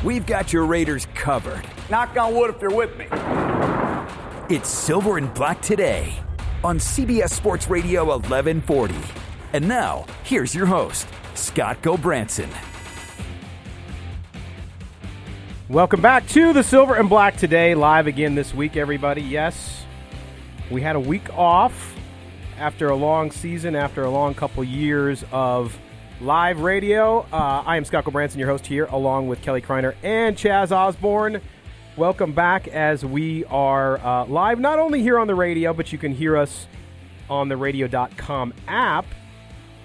we've got your Raiders covered. Knock on wood if you're with me. It's Silver and Black Today on CBS Sports Radio 1140. And now, here's your host, Scott Gobranson. Welcome back to the Silver and Black Today, live again this week, everybody. Yes, we had a week off after a long season, after a long couple years of live radio. I am Scott Gobranson, your host here, along with Kelly Kreiner and Chaz Osborne. Welcome back as we are live, not only here on the radio, but you can hear us on the radio.com app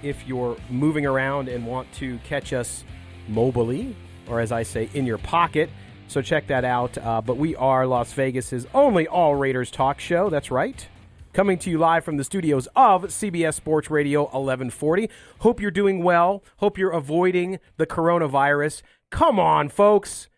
if you're moving around and want to catch us mobily, or as I say, in your pocket. So check that out. But we are Las Vegas's only all Raiders talk show. That's right. Coming to you live from the studios of CBS Sports Radio 1140. Hope you're doing well. Hope you're avoiding the coronavirus. Come on, folks.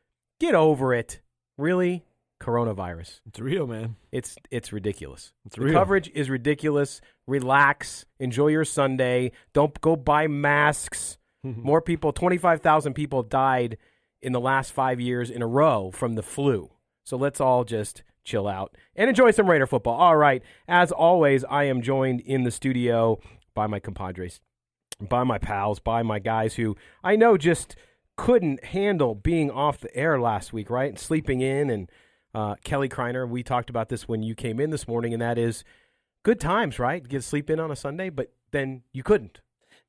Get over it. Really? Coronavirus. It's real, man. It's ridiculous. It's the real. coverage is ridiculous. Relax. Enjoy your Sunday. Don't go buy masks. More people, 25,000 people died in the last 5 years in a row from the flu. So let's all just chill out and enjoy some Raider football. All right. As always, I am joined in the studio by my compadres, by my pals, by my guys who I know just couldn't handle being off the air last week, right? Sleeping in. And Kelly Kreiner, we talked about this when you came in this morning, and that is good times, right? Get to sleep in on a Sunday, but then you couldn't.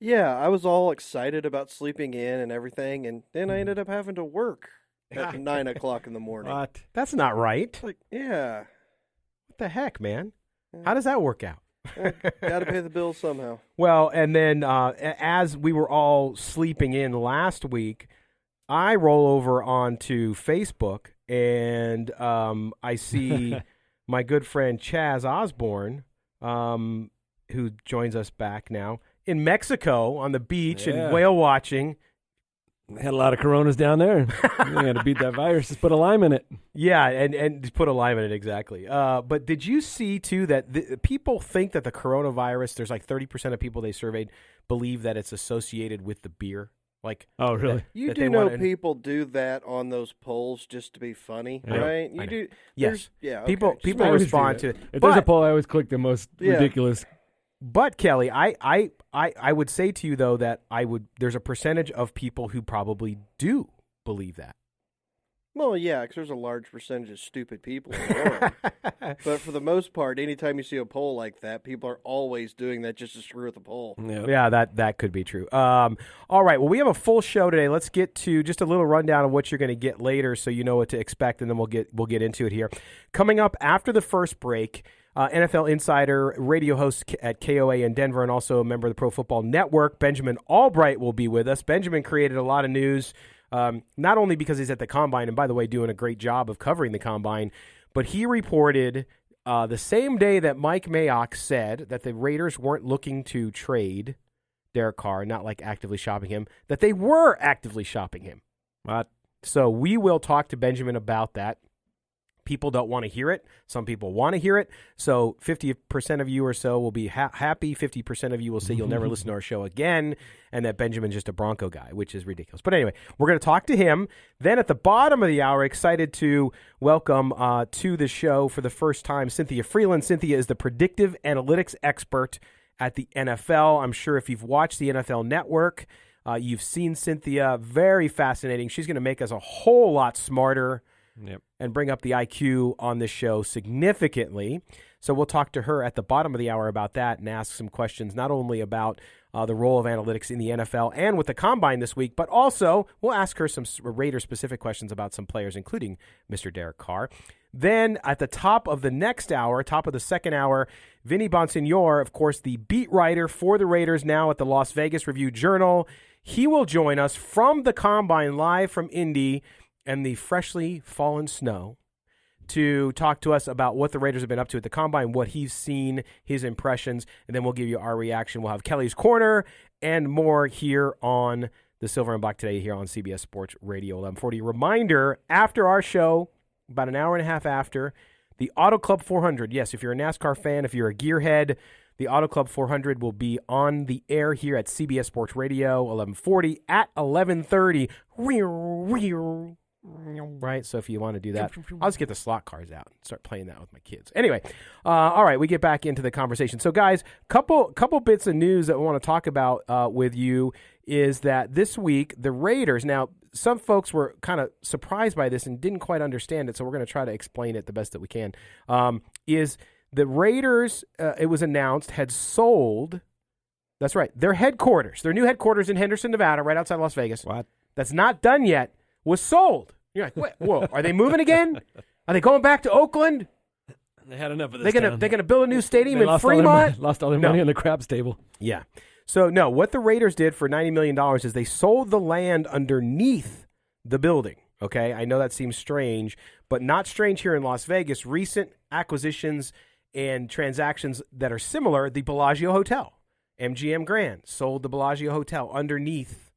Yeah, I was all excited about sleeping in and everything, and then I ended up having to work at 9 o'clock in the morning. What? That's not right. Like, yeah. What the heck, man? How does that work out? Got to pay the bills somehow. Well, and then as we were all sleeping in last week, I roll over onto Facebook, and I see my good friend Chaz Osborne, who joins us back now, in Mexico on the beach and whale watching. Had a lot of coronas down there. You got to beat that virus. Just put a lime in it. Yeah, and put a lime in it, exactly. But did you see, too, that people think that the coronavirus, there's like 30% of people they surveyed believe that it's associated with the beer? Like, oh, really? You do know people do that on those polls just to be funny, right? You do. Yes. Yeah. Okay. People respond to it. If there's a poll, I always click the most ridiculous. But Kelly, I would say to you though that there's a percentage of people who probably do believe that. Well, yeah, because there's a large percentage of stupid people in the world. But for the most part, anytime you see a poll like that, people are always doing that just to screw with the poll. Yeah, that could be true. All right, well, we have a full show today. Let's get to just a little rundown of what you're going to get later so you know what to expect, and then we'll get into it here. Coming up after the first break, NFL insider, radio host at KOA in Denver, and also a member of the Pro Football Network, Benjamin Allbright, will be with us. Benjamin created a lot of news, not only because he's at the Combine, and by the way, doing a great job of covering the Combine, but he reported the same day that Mike Mayock said that the Raiders weren't looking to trade Derek Carr, not like actively shopping him, that they were actively shopping him. So we will talk to Benjamin about that. People don't want to hear it. Some people want to hear it. So 50% of you or so will be happy. 50% of you will say you'll never listen to our show again and that Benjamin's just a Bronco guy, which is ridiculous. But anyway, we're going to talk to him. Then at the bottom of the hour, excited to welcome to the show for the first time Cynthia Frelund. Cynthia is the predictive analytics expert at the NFL. I'm sure if you've watched the NFL Network, you've seen Cynthia. Very fascinating. She's going to make us a whole lot smarter. Yep. And bring up the IQ on this show significantly. So we'll talk to her at the bottom of the hour about that and ask some questions not only about the role of analytics in the NFL and with the Combine this week, but also we'll ask her some Raider-specific questions about some players, including Mr. Derek Carr. Then at the top of the next hour, top of the second hour, Vinny Bonsignore, of course, the beat writer for the Raiders now at the Las Vegas Review-Journal. He will join us from the Combine, live from Indy and the freshly fallen snow, to talk to us about what the Raiders have been up to at the Combine, what he's seen, his impressions, and then we'll give you our reaction. We'll have Kelly's Corner and more here on the Silver and Black Today here on CBS Sports Radio 1140. Reminder, after our show, about an hour and a half after, the Auto Club 400. Yes, if you're a NASCAR fan, if you're a gearhead, the Auto Club 400 will be on the air here at CBS Sports Radio 1140 at 11:30. right? So if you want to do that, I'll just get the slot cars out and start playing that with my kids. Anyway, all right, we get back into the conversation. So, guys, couple bits of news that we want to talk about with you is that this week the Raiders. Now, some folks were kind of surprised by this and didn't quite understand it, so we're going to try to explain it the best that we can. Is the Raiders? It was announced had sold. That's right, their headquarters, their new headquarters in Henderson, Nevada, right outside Las Vegas. What? That's not done yet. Was sold. You're like, what? Whoa, are they moving again? Are they going back to Oakland? They had enough of this. They're gonna build a new stadium in Fremont. Lost all their money on the craps table. Yeah. So, no, what the Raiders did for $90 million is they sold the land underneath the building, okay? I know that seems strange, but not strange here in Las Vegas. Recent acquisitions and transactions that are similar, the Bellagio Hotel, MGM Grand, sold the Bellagio Hotel underneath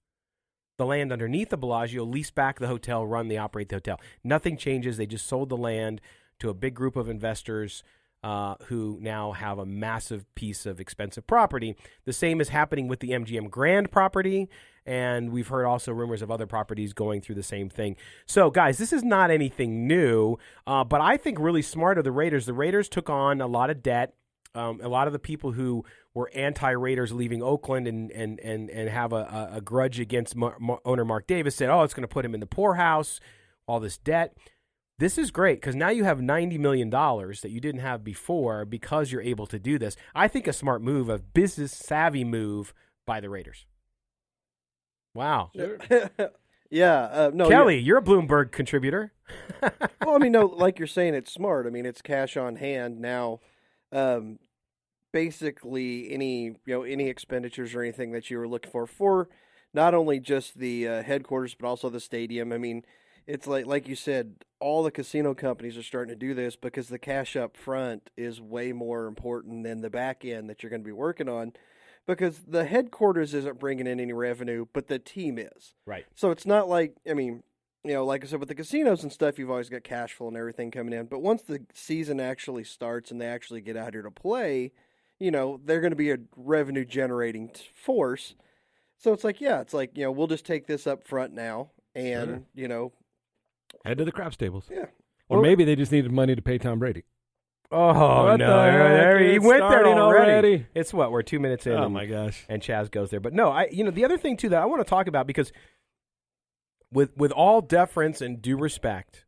the land underneath the Bellagio, leased back the hotel, operate the hotel. Nothing changes. They just sold the land to a big group of investors who now have a massive piece of expensive property. The same is happening with the MGM Grand property, and we've heard also rumors of other properties going through the same thing. So, guys, this is not anything new, but I think really smart of the Raiders. The Raiders took on a lot of debt. A lot of the people who were anti-Raiders leaving Oakland and have a grudge against owner Mark Davis said, it's going to put him in the poorhouse, all this debt. This is great because now you have $90 million that you didn't have before because you're able to do this. I think a smart move, a business-savvy move by the Raiders. Wow. Sure. Yeah. No, Kelly, you're a Bloomberg contributor. Well, I mean, no, like you're saying, it's smart. I mean, it's cash on hand now. Basically, any expenditures or anything that you were looking for not only just the headquarters but also the stadium. I mean, it's like you said, all the casino companies are starting to do this because the cash up front is way more important than the back end that you're going to be working on, because the headquarters isn't bringing in any revenue, but the team is. Right. So it's not like, I mean, like I said, with the casinos and stuff, you've always got cash flow and everything coming in. But once the season actually starts and they actually get out here to play, they're going to be a revenue-generating force. So it's like, we'll just take this up front now and, head to the craps tables. Yeah. Or maybe they just needed money to pay Tom Brady. Oh, What no. the heck? He It's went there starting already. It's what? We're 2 minutes in. Oh, my gosh. And Chaz goes there. But no, the other thing, too, that I want to talk about, because with all deference and due respect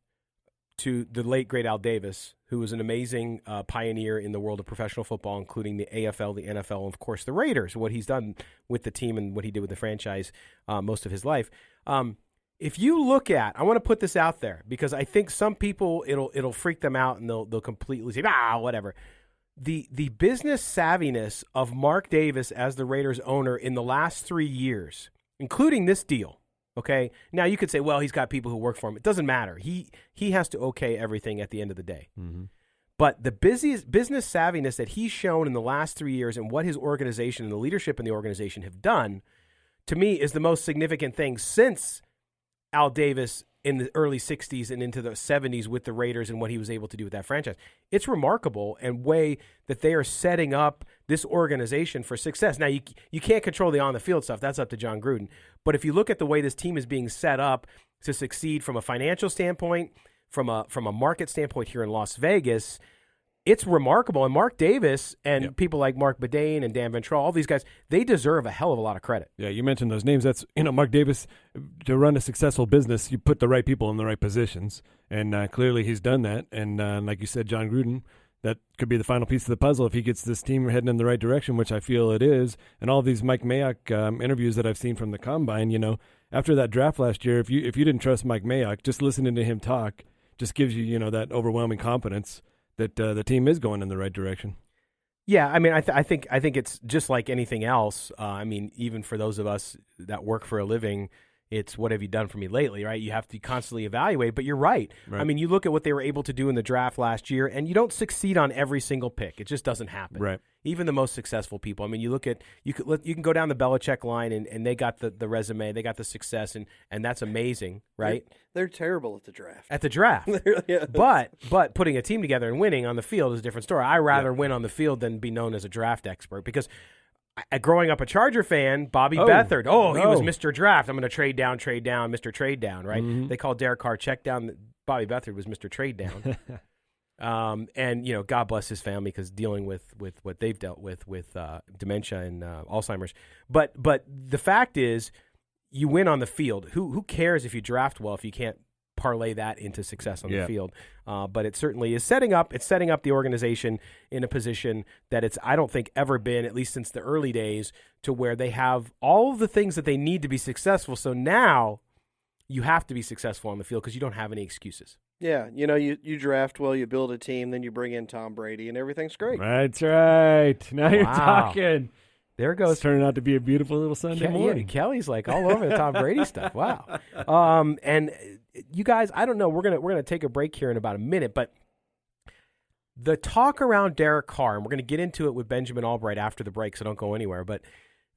to the late, great Al Davis, who was an amazing pioneer in the world of professional football, including the AFL, the NFL, and, of course, the Raiders, what he's done with the team and what he did with the franchise most of his life. If you look at, I want to put this out there because I think some people, it'll freak them out and they'll completely say, whatever. The business savviness of Mark Davis as the Raiders owner in the last 3 years, including this deal, okay? Now, you could say, well, he's got people who work for him. It doesn't matter. He has to okay everything at the end of the day. Mm-hmm. But the business savviness that he's shown in the last 3 years and what his organization and the leadership in the organization have done, to me, is the most significant thing since Al Davis in the early 60s and into the 70s with the Raiders and what he was able to do with that franchise. It's remarkable and way that they are setting up this organization for success. Now, you can't control the on-the-field stuff. That's up to John Gruden. But if you look at the way this team is being set up to succeed from a financial standpoint, from a market standpoint here in Las Vegas, it's remarkable. And Mark Davis and people like Mark Bedane and Dan Ventrell, all these guys, they deserve a hell of a lot of credit. Yeah, you mentioned those names. That's, Mark Davis, to run a successful business, you put the right people in the right positions. And clearly he's done that. And like you said, John Gruden, that could be the final piece of the puzzle if he gets this team heading in the right direction, which I feel it is. And all these Mike Mayock interviews that I've seen from the Combine, after that draft last year, if you didn't trust Mike Mayock, just listening to him talk just gives you, that overwhelming confidence that the team is going in the right direction. Yeah, I mean, I think it's just like anything else. Even for those of us that work for a living, it's what have you done for me lately, right? You have to constantly evaluate, but you're right. I mean, you look at what they were able to do in the draft last year, and you don't succeed on every single pick. It just doesn't happen. Right. Even the most successful people. I mean, you look at you can go down the Belichick line, and they got the resume, they got the success, and that's amazing, right? They're terrible at the draft. At the draft. Yeah. But putting a team together and winning on the field is a different story. I rather win on the field than be known as a draft expert, because growing up a Charger fan, Bobby Beathard. He was Mr. Draft. I'm going to trade down, Mr. Trade Down, right? Mm-hmm. They called Derek Carr check down. Bobby Beathard was Mr. Trade Down. And, God bless his family because dealing with what they've dealt with dementia and Alzheimer's. But the fact is, you win on the field. Who cares if you draft well if you can't parlay that into success on the field? But it certainly is setting up the organization in a position that it's, I don't think, ever been, at least since the early days, to where they have all of the things that they need to be successful. So now you have to be successful on the field because you don't have any excuses. Yeah, you draft well, you build a team, then you bring in Tom Brady, and everything's great. That's right. Now you're talking. There it goes. It's turning out to be a beautiful little Sunday morning. Yeah, Kelly's like all over the Tom Brady stuff. Wow. And you guys, I don't know. We're gonna take a break here in about a minute, but the talk around Derek Carr, and we're gonna get into it with Benjamin Allbright after the break, so don't go anywhere. But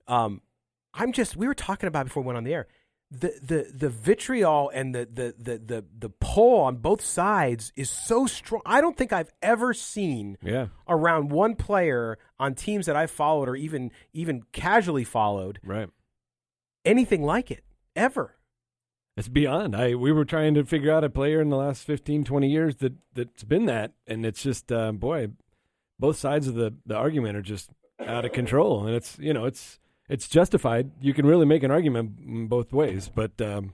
we were talking about before we went on the air. The vitriol and the pull on both sides is so strong. I don't think I've ever seen around one player on teams that I've followed or even casually followed anything like it ever. It's beyond. We were trying to figure out a player in the last 15, 20 years that's been that, and it's just both sides of the argument are just out of control, and it's justified. You can really make an argument both ways, but time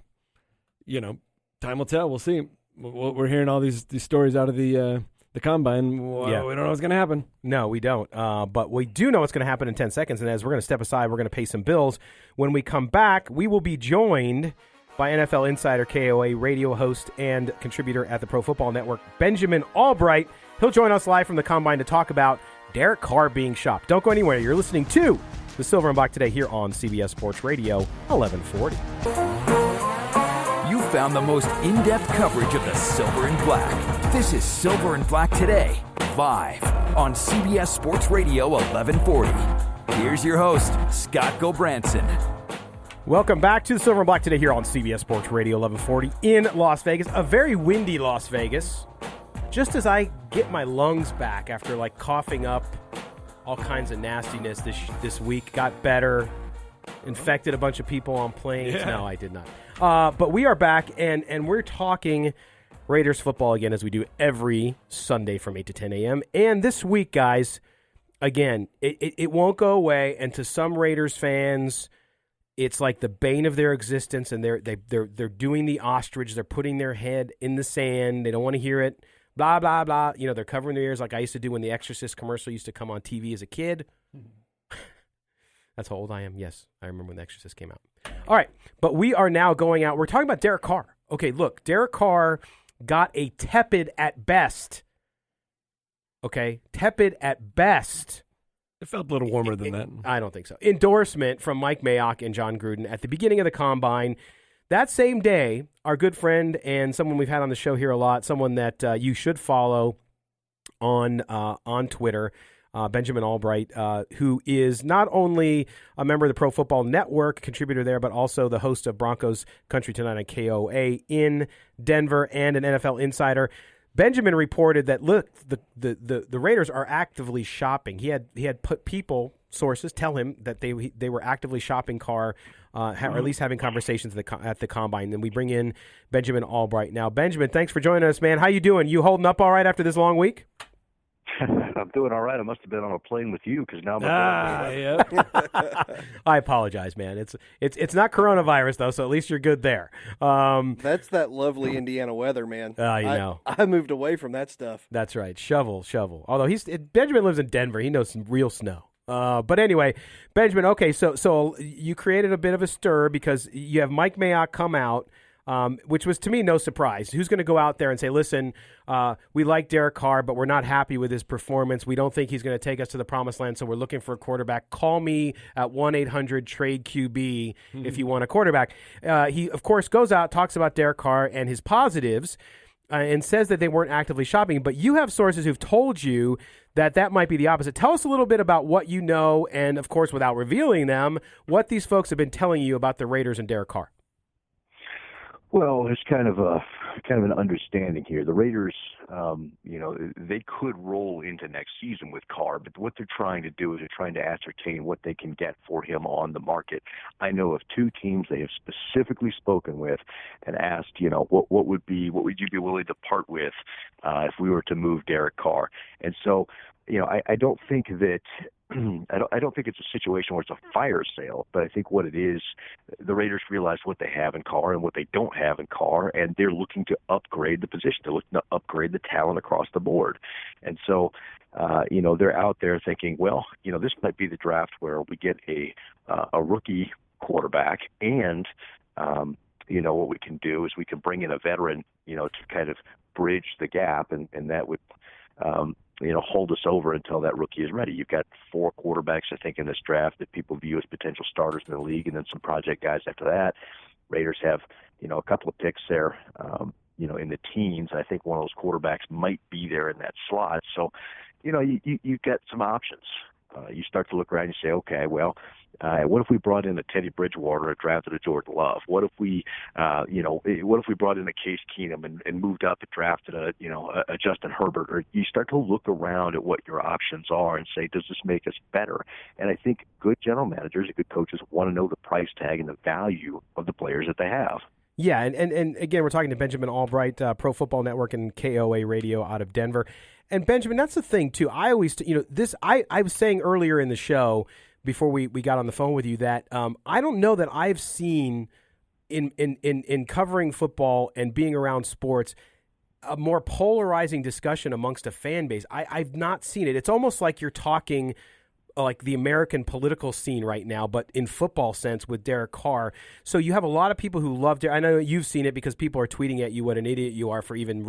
will tell. We'll see. We're hearing all these stories out of the combine. We don't know what's going to happen. No, we don't. But we do know what's going to happen in 10 seconds. And as we're going to step aside, we're going to pay some bills. When we come back, we will be joined by NFL Insider KOA radio host and contributor at the Pro Football Network, Benjamin Allbright. He'll join us live from the combine to talk about Derek Carr being shopped. Don't go anywhere. You're listening to the Silver and Black Today here on CBS Sports Radio 1140. You found the most in-depth coverage of the Silver and Black. This is Silver and Black Today, live on CBS Sports Radio 1140. Here's your host, Scott Gobranson. Welcome back to the Silver and Black Today here on CBS Sports Radio 1140 in Las Vegas. A very windy Las Vegas. Just as I get my lungs back after coughing up all kinds of nastiness this week, got better, infected a bunch of people on planes. Yeah. No, I did not. But we are back, and we're talking Raiders football again, as we do every Sunday from 8 to 10 a.m. And this week, guys, again, it won't go away. And to some Raiders fans, it's like the bane of their existence, and they're doing the ostrich. They're putting their head in the sand. They don't want to hear it. Blah, blah, blah. They're covering their ears like I used to do when the Exorcist commercial used to come on TV as a kid. That's how old I am. Yes, I remember when the Exorcist came out. All right, but we are now going out. We're talking about Derek Carr. Okay, look, Derek Carr got a tepid at best. Okay, tepid at best. It felt a little warmer than that. I don't think so. Endorsement from Mike Mayock and John Gruden at the beginning of the combine. That same day, our good friend and someone we've had on the show here a lot, someone that you should follow on Twitter, Benjamin Allbright, who is not only a member of the Pro Football Network, contributor there, but also the host of Broncos Country Tonight on KOA in Denver and an NFL insider. Benjamin reported that, look, the Raiders are actively shopping. He had put sources tell him that they were actively shopping Carr, or at least having conversations at the combine. Then we bring in Benjamin Allbright. Now, Benjamin, thanks for joining us, man. How you doing? You holding up all right after this long week? I'm doing all right. I must have been on a plane with you because now I apologize, man. It's not coronavirus though, so at least you're good there. That's that lovely Indiana weather, man. I moved away from that stuff. That's right. Shovel. Although Benjamin lives in Denver, he knows some real snow. But anyway, Benjamin. Okay, so you created a bit of a stir because you have Mike Mayock come out. Which was, to me, no surprise. Who's going to go out there and say, listen, we like Derek Carr, but we're not happy with his performance. We don't think he's going to take us to the promised land, so we're looking for a quarterback. Call me at 1-800-TRADE-QB if you want a quarterback. He, of course, goes out, talks about Derek Carr and his positives, and says that they weren't actively shopping. But you have sources who've told you that might be the opposite. Tell us a little bit about what you know and, of course, without revealing them, what these folks have been telling you about the Raiders and Derek Carr. Well, there's kind of an understanding here. The Raiders, they could roll into next season with Carr, but what they're trying to do is they're trying to ascertain what they can get for him on the market. I know of two teams they have specifically spoken with and asked, what would you be willing to part with if we were to move Derek Carr? And so, I don't think that. I don't think it's a situation where it's a fire sale, but I think what it is, the Raiders realize what they have in Carr and what they don't have in Carr, and they're looking to upgrade the position. They're looking to upgrade the talent across the board. And so, they're out there thinking, well, this might be the draft where we get a rookie quarterback, and, what we can do is we can bring in a veteran, to kind of bridge the gap, and that would hold us over until that rookie is ready. You've got 4 quarterbacks, I think, in this draft that people view as potential starters in the league, and then some project guys after that. Raiders have, a couple of picks there, in the teens. I think one of those quarterbacks might be there in that slot. So, you've got some options. You start to look around and you say, okay, well, what if we brought in a Teddy Bridgewater or drafted a Jordan Love? What if we, what if we brought in a Case Keenum and moved up and drafted a Justin Herbert? Or you start to look around at what your options are and say, does this make us better? And I think good general managers and good coaches want to know the price tag and the value of the players that they have. Yeah, and again, we're talking to Benjamin Allbright, Pro Football Network and KOA Radio out of Denver. And Benjamin, that's the thing too. I always, I was saying earlier in the show before we got on the phone with you that I don't know that I've seen in covering football and being around sports a more polarizing discussion amongst a fan base. I've not seen it. It's almost like you're talking like the American political scene right now, but in football sense with Derek Carr. So you have a lot of people who love Derek. I know you've seen it because people are tweeting at you what an idiot you are for even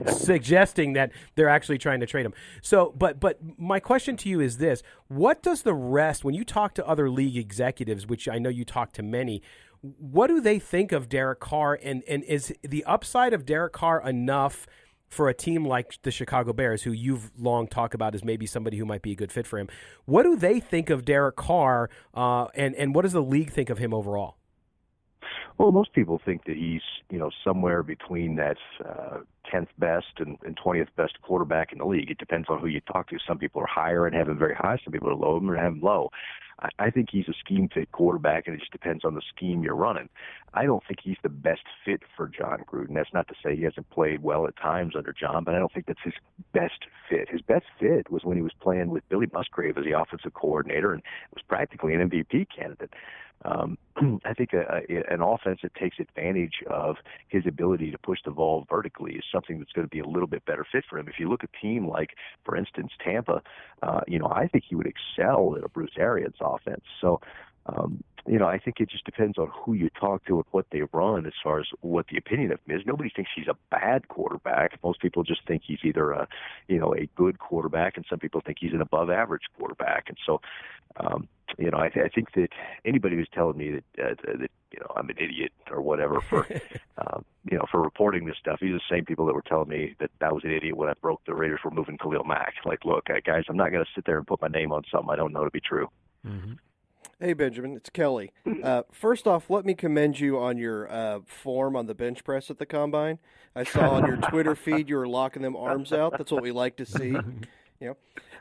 suggesting that they're actually trying to trade him. So, but my question to you is this: what does the rest, when you talk to other league executives, which I know you talk to many, what do they think of Derek Carr? And is the upside of Derek Carr enough for a team like the Chicago Bears, who you've long talked about as maybe somebody who might be a good fit for him? What do they think of Derek Carr, and what does the league think of him overall? Well, most people think that he's, somewhere between that 10th best and 20th best quarterback in the league. It depends on who you talk to. Some people are higher and have him very high. Some people are low and have him low. I think he's a scheme-fit quarterback, and it just depends on the scheme you're running. I don't think he's the best fit for John Gruden. That's not to say he hasn't played well at times under John, but I don't think that's his best fit. His best fit was when he was playing with Billy Musgrave as the offensive coordinator and was practically an MVP candidate. I think an offense that takes advantage of his ability to push the ball vertically is something that's going to be a little bit better fit for him. If you look at a team like, for instance, Tampa, I think he would excel in a Bruce Arians offense. So, I think it just depends on who you talk to and what they run as far as what the opinion of him is. Nobody thinks he's a bad quarterback. Most people just think he's either a good quarterback, and some people think he's an above-average quarterback. And so, I think that anybody who's telling me that I'm an idiot or whatever for for reporting this stuff, these are the same people that were telling me that I was an idiot when I broke the Raiders were moving Khalil Mack. Like, look, guys, I'm not going to sit there and put my name on something I don't know to be true. Mm-hmm. Hey, Benjamin, it's Kelly. First off, let me commend you on your form on the bench press at the Combine. I saw on your Twitter feed you were locking them arms out. That's what we like to see.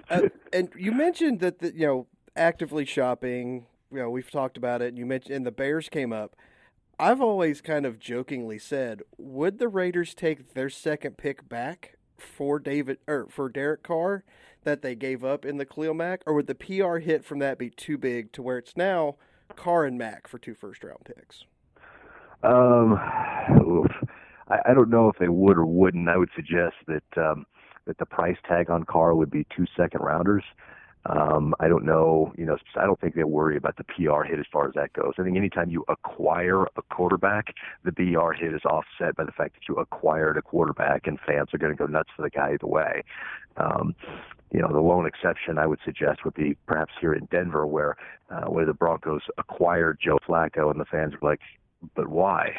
And you mentioned that actively shopping. We've talked about it. And you mentioned, and the Bears came up. I've always kind of jokingly said, would the Raiders take their second pick back for Derek Carr that they gave up in the Khalil Mack, or would the PR hit from that be too big to where it's now Carr and Mack for 2 first-round picks? I don't know if they would or wouldn't. I would suggest that the price tag on Carr would be 2 second-rounders. I don't know, I don't think they worry about the PR hit as far as that goes. I think anytime you acquire a quarterback, the PR hit is offset by the fact that you acquired a quarterback, and fans are going to go nuts for the guy either way. The lone exception I would suggest would be perhaps here in Denver, where the Broncos acquired Joe Flacco, and the fans were like, but why?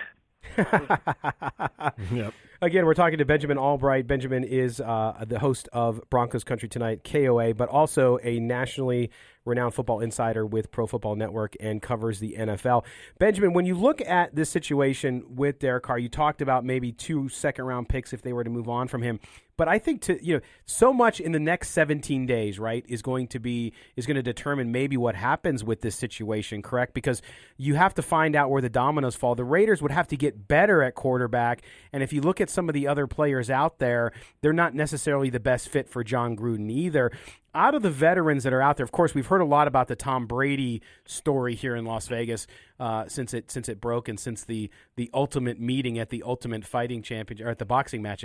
Yep. Again, we're talking to Benjamin Allbright. Benjamin is the host of Broncos Country Tonight, KOA, but also a nationally renowned football insider with Pro Football Network and covers the NFL. Benjamin, when you look at this situation with Derek Carr, you talked about maybe 2 second-round picks if they were to move on from him. But I think so much in the next 17 days, right, is going to determine maybe what happens with this situation, correct? Because you have to find out where the dominoes fall. The Raiders would have to get better at quarterback, and if you look at some of the other players out there, they're not necessarily the best fit for John Gruden either. Out of the veterans that are out there, of course, we've heard a lot about the Tom Brady story here in Las Vegas since it broke and since the ultimate meeting at the Ultimate Fighting Championship, or at the boxing match,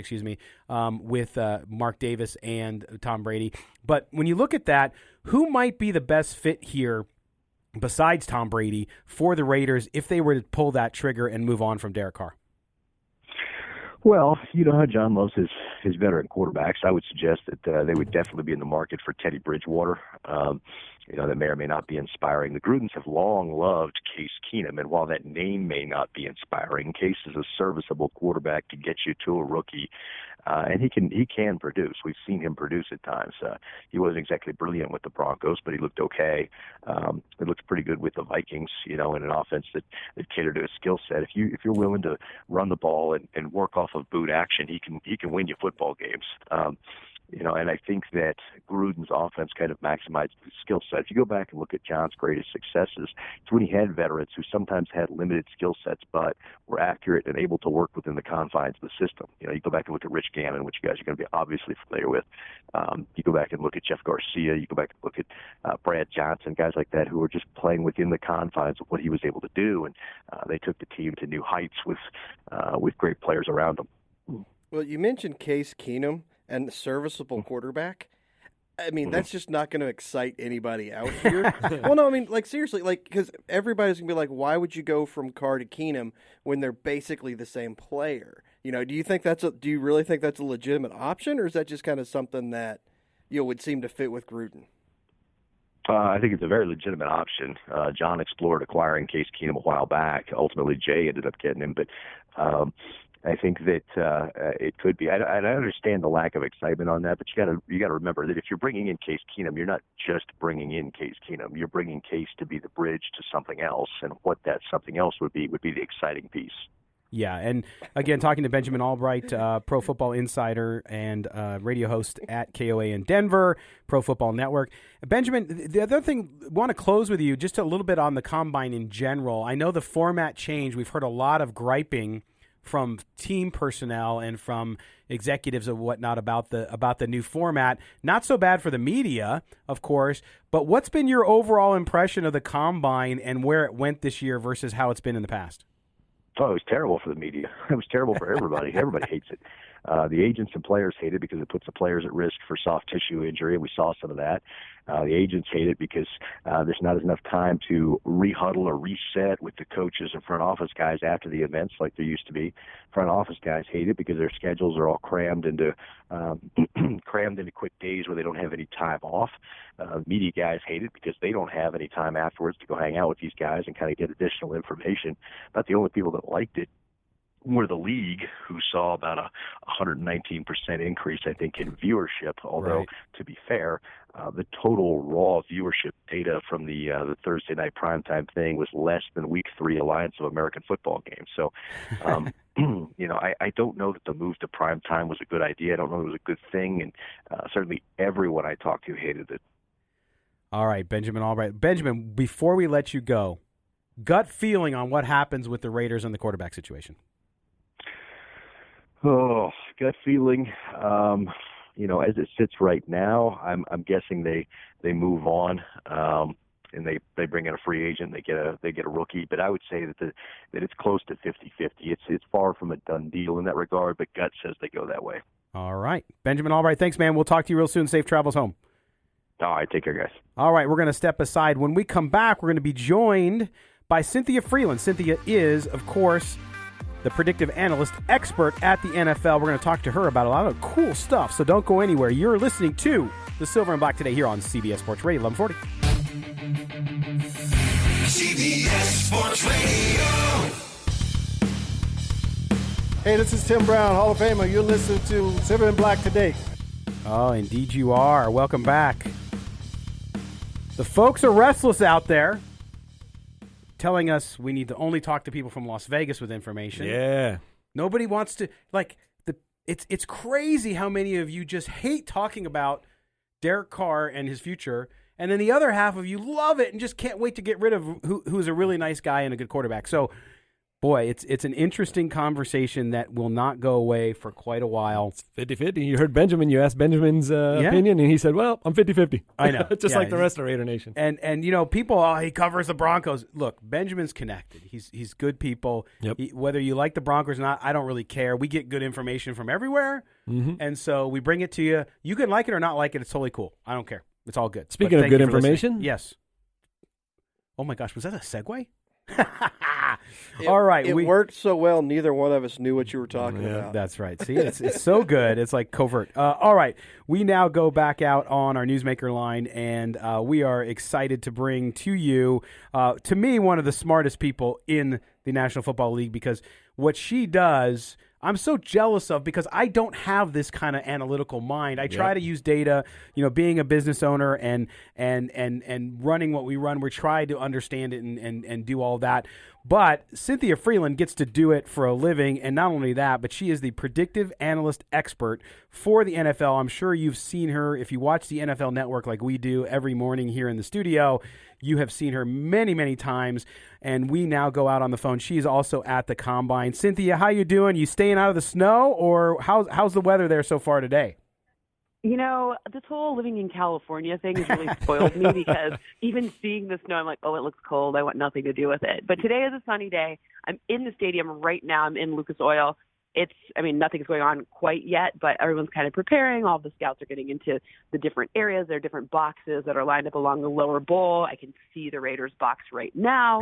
with Mark Davis and Tom Brady. But when you look at that, who might be the best fit here besides Tom Brady for the Raiders if they were to pull that trigger and move on from Derek Carr? Well, you know how John loves his veteran quarterbacks. I would suggest that they would definitely be in the market for Teddy Bridgewater. That may or may not be inspiring. The Grudens have long loved Case Keenum, and while that name may not be inspiring, Case is a serviceable quarterback to get you to a rookie, and he can produce. We've seen him produce at times. He wasn't exactly brilliant with the Broncos, but he looked okay. He looked pretty good with the Vikings, in an offense that catered to his skill set. If you're willing to run the ball and work off of boot action, he can win you football games. And I think that Gruden's offense kind of maximized his skill set. If you go back and look at John's greatest successes, it's when he had veterans who sometimes had limited skill sets but were accurate and able to work within the confines of the system. You go back and look at Rich Gannon, which you guys are going to be obviously familiar with. You go back and look at Jeff Garcia. You go back and look at Brad Johnson, guys like that who were just playing within the confines of what he was able to do, and they took the team to new heights with great players around them. Well, you mentioned Case Keenum and the serviceable quarterback. I mean, that's just not going to excite anybody out here. Well, no, I mean, seriously, because everybody's going to be like, why would you go from Carr to Keenum when they're basically the same player? Do you really think that's a legitimate option, or is that just kind of something that, would seem to fit with Gruden? I think it's a very legitimate option. John explored acquiring Case Keenum a while back. Ultimately, Jay ended up getting him, but I think that it could be. I understand the lack of excitement on that, but you got to remember that if you're bringing in Case Keenum, you're not just bringing in Case Keenum. You're bringing Case to be the bridge to something else, and what that something else would be the exciting piece. Yeah, and again, talking to Benjamin Allbright, Pro Football Insider and radio host at KOA in Denver, Pro Football Network. Benjamin, the other thing, I want to close with you just a little bit on the Combine in general. I know the format changed. We've heard a lot of griping from team personnel and from executives and whatnot about the new format. Not so bad for the media, of course, but what's been your overall impression of the Combine and where it went this year versus how it's been in the past? Oh, it was terrible for the media. It was terrible for everybody. Everybody hates it. The agents and players hate it because it puts the players at risk for soft tissue injury, and we saw some of that. The agents hate it because there's not enough time to rehuddle or reset with the coaches and front office guys after the events like there used to be. Front office guys hate it because their schedules are all crammed into quick days where they don't have any time off. Media guys hate it because they don't have any time afterwards to go hang out with these guys and kind of get additional information. About the only people that liked it were the league, who saw about a 119% increase, I think, in viewership. Although, to be fair, the total raw viewership data from the Thursday night primetime thing was less than Week 3 Alliance of American Football games. So, I don't know that the move to primetime was a good idea. I don't know it was a good thing, and certainly everyone I talked to hated it. All right, Benjamin Allbright. Benjamin, before we let you go, gut feeling on what happens with the Raiders and the quarterback situation. Oh, gut feeling. As it sits right now, I'm guessing they move on, and they bring in a free agent. They get a rookie. But I would say that it's close to 50-50. It's far from a done deal in that regard. But gut says they go that way. All right, Benjamin Allbright. Thanks, man. We'll talk to you real soon. Safe travels home. All right, take care, guys. All right, we're going to step aside. When we come back, we're going to be joined by Cynthia Frelund. Cynthia is, of course, the predictive analyst expert at the NFL. We're going to talk to her about a lot of cool stuff, so don't go anywhere. You're listening to the Silver and Black today here on CBS Sports Radio 1140. CBS Sports Radio. Hey, this is Tim Brown, Hall of Famer. You're listening to Silver and Black today. Oh, indeed you are. Welcome back. The folks are restless out there, telling us we need to only talk to people from Las Vegas with information. Yeah. Nobody wants to, it's crazy how many of you just hate talking about Derek Carr and his future, and then the other half of you love it and just can't wait to get rid of who's a really nice guy and a good quarterback. So, boy, it's an interesting conversation that will not go away for quite a while. It's 50-50. You heard Benjamin. You asked Benjamin's opinion, and he said, well, I'm 50-50. I know. Just like the rest of Raider Nation. And people, he covers the Broncos. Look, Benjamin's connected. He's good people. Yep. Whether you like the Broncos or not, I don't really care. We get good information from everywhere, and so we bring it to you. You can like it or not like it. It's totally cool. I don't care. It's all good. Speaking of good information. Yes. Oh, my gosh. Was that a segue? All right. It worked so well, neither one of us knew what you were talking about. That's right. See, it's so good. It's like covert. All right. We now go back out on our Newsmaker line, and we are excited to bring to you, to me, one of the smartest people in the National Football League, because what she does, I'm so jealous of, because I don't have this kind of analytical mind. I try to use data, being a business owner and running what we run. We try to understand it and do all that. But Cynthia Frelund gets to do it for a living, and not only that, but she is the predictive analyst expert for the NFL. I'm sure you've seen her. If you watch the NFL Network like we do every morning here in the studio, you have seen her many, many times, and we now go out on the phone. She's also at the Combine. Cynthia, how you doing? You staying out of the snow, or how's the weather there so far today? This whole living in California thing has really spoiled me, because even seeing the snow, I'm like, oh, it looks cold. I want nothing to do with it. But today is a sunny day. I'm in the stadium right now. I'm in Lucas Oil. Nothing's going on quite yet, but everyone's kind of preparing. All the scouts are getting into the different areas. There are different boxes that are lined up along the lower bowl. I can see the Raiders box right now.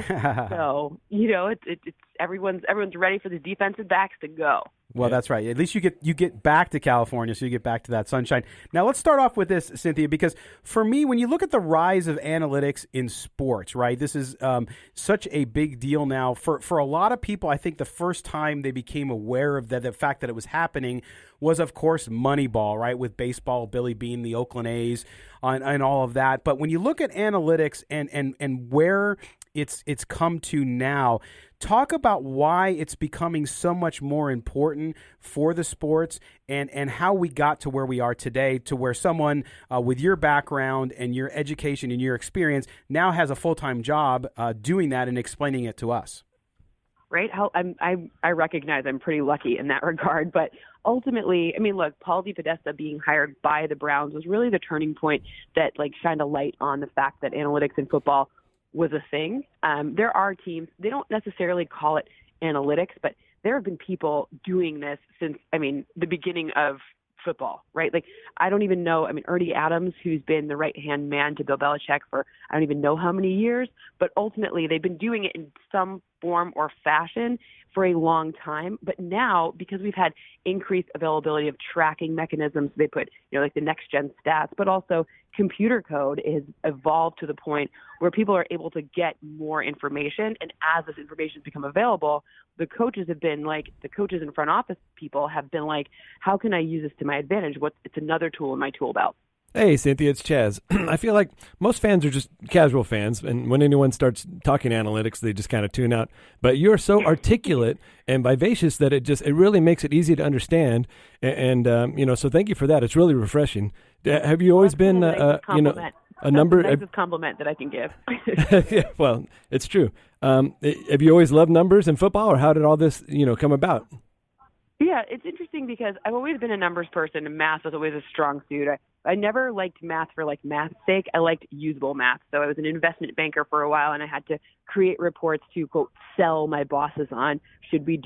So, it's everyone's ready for the defensive backs to go. Well, that's right. At least you get back to California, so you get back to that sunshine. Now, let's start off with this, Cynthia, because for me, when you look at the rise of analytics in sports, right, this is such a big deal now. For a lot of people, I think the first time they became aware of the fact that it was happening was, of course, Moneyball, right, with baseball, Billy Beane, the Oakland A's, and all of that. But when you look at analytics and where it's come to now, talk about why it's becoming so much more important for the sports, and how we got to where we are today, to where someone with your background and your education and your experience now has a full-time job doing that and explaining it to us. Right? I recognize I'm pretty lucky in that regard, but ultimately, look, Paul DePodesta being hired by the Browns was really the turning point that shined a light on the fact that analytics in football was a thing. There are teams, they don't necessarily call it analytics, but there have been people doing this since, the beginning of football, right? I don't even know, Ernie Adams, who's been the right-hand man to Bill Belichick for I don't even know how many years, but ultimately they've been doing it in some form or fashion for a long time. But now, because we've had increased availability of tracking mechanisms, they put, the next-gen stats, but also computer code has evolved to the point where people are able to get more information. And as this information has become available, the coaches have been the coaches and front office people have been how can I use this to my advantage? It's another tool in my tool belt. Hey, Cynthia, it's Chaz. I feel like most fans are just casual fans, and when anyone starts talking analytics, they just kind of tune out. But you're so articulate and vivacious that it really makes it easy to understand. And so thank you for that. It's really refreshing. Have you always been, a number? That's the nicest compliment that I can give. Yeah, well, it's true. Have you always loved numbers in football, or how did all this, come about? Yeah, it's interesting because I've always been a numbers person, and math was always a strong suit. I never liked math for math's sake. I liked usable math. So I was an investment banker for a while, and I had to create reports to, quote, sell my bosses on should we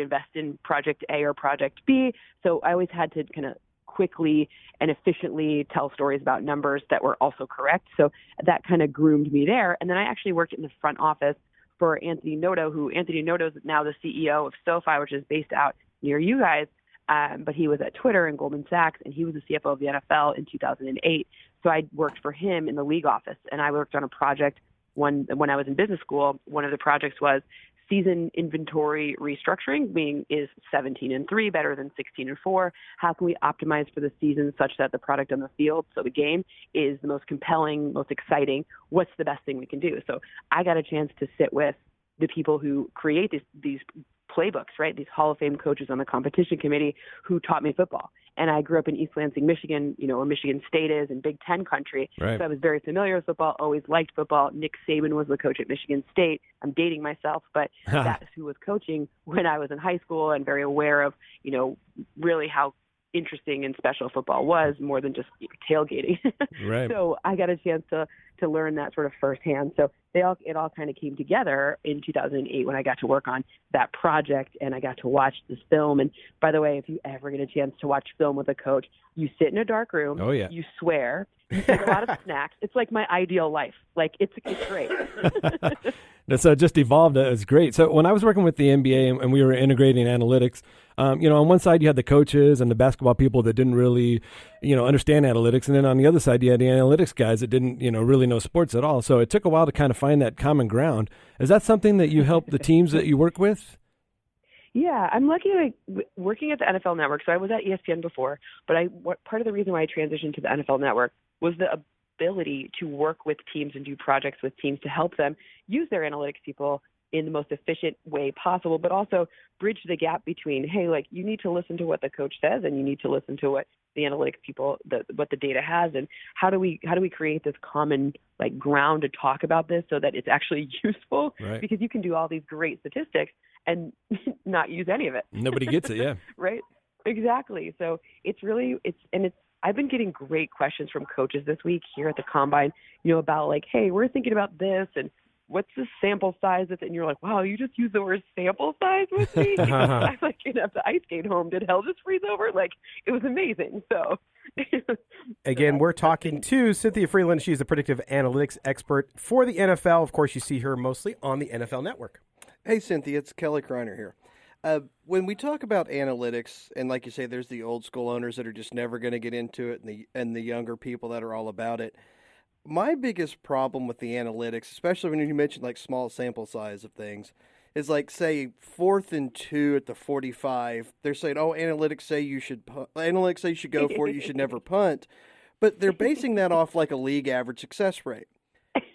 invest in project A or project B. So I always had to kind of quickly and efficiently tell stories about numbers that were also correct. So that kind of groomed me there. And then I actually worked in the front office for Anthony Noto, Anthony Noto is now the CEO of SoFi, which is based out near you guys. But he was at Twitter and Goldman Sachs, and he was the CFO of the NFL in 2008. So I worked for him in the league office, and I worked on a project when I was in business school. One of the projects was season inventory restructuring, meaning is 17-3 better than 16-4? How can we optimize for the season such that the product on the field, so the game, is the most compelling, most exciting? What's the best thing we can do? So I got a chance to sit with the people who create these playbooks, right? These Hall of Fame coaches on the competition committee who taught me football. And I grew up in East Lansing, Michigan, where Michigan State is, in Big Ten country. Right. So I was very familiar with football, always liked football. Nick Saban was the coach at Michigan State. I'm dating myself, but that's who was coaching when I was in high school, and very aware of, really how interesting and special football was, more than just tailgating. Right. So I got a chance to learn that sort of firsthand. So it all kind of came together in 2008 when I got to work on that project, and I got to watch this film. And by the way, if you ever get a chance to watch film with a coach, you sit in a dark room. Oh, yeah. You swear. You take a lot of snacks. It's like my ideal life. Like, it's great. That's just evolved. It's great. So when I was working with the NBA and we were integrating analytics, on one side you had the coaches and the basketball people that didn't really, understand analytics, and then on the other side you had the analytics guys that didn't, really know sports at all. So it took a while to kind of find that common ground. Is that something that you help the teams that you work with? Yeah, I'm lucky working at the NFL Network. So I was at ESPN before, but part of the reason why I transitioned to the NFL Network was the ability to work with teams and do projects with teams to help them use their analytics people in the most efficient way possible, but also bridge the gap between, hey, like, you need to listen to what the coach says, and you need to listen to what the analytics people, what the data has, and how do we create this common ground to talk about this so that it's actually useful? Right. Because you can do all these great statistics and not use any of it. Nobody gets it, yeah. Right? Exactly. So I've been getting great questions from coaches this week here at the Combine, about hey, we're thinking about this, and what's the sample size? And you're like, wow, you just used the word sample size with me? I'm at the ice skate home. Did hell just freeze over? It was amazing. So again, we're talking to Cynthia Frelund. She's a predictive analytics expert for the NFL. Of course, you see her mostly on the NFL Network. Hey, Cynthia, it's Kelly Kreiner here. When we talk about analytics, and like you say, there's the old school owners that are just never going to get into it, and the younger people that are all about it. My biggest problem with the analytics, especially when you mention small sample size of things, is say 4th and 2 at the 45. They're saying, "Oh, analytics say you should go for it. You should never punt," but they're basing that off a league average success rate.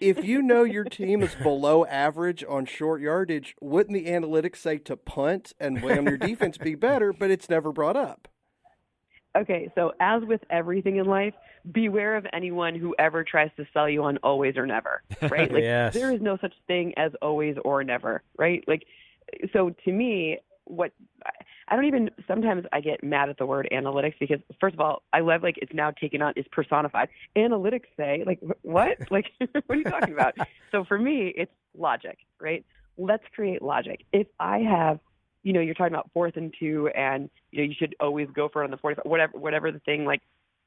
If you know your team is below average on short yardage, wouldn't the analytics say to punt and on your defense be better? But it's never brought up. Okay, so as with everything in life, beware of anyone who ever tries to sell you on always or never, right? Yes. There is no such thing as always or never, right? So to me, sometimes I get mad at the word analytics because, first of all, I love, it's now taken on, is personified. Analytics say, what? What are you talking about? So for me, it's logic, right? Let's create logic. If I have, you're talking about 4th and 2 and, you should always go for it on the 45, whatever the thing,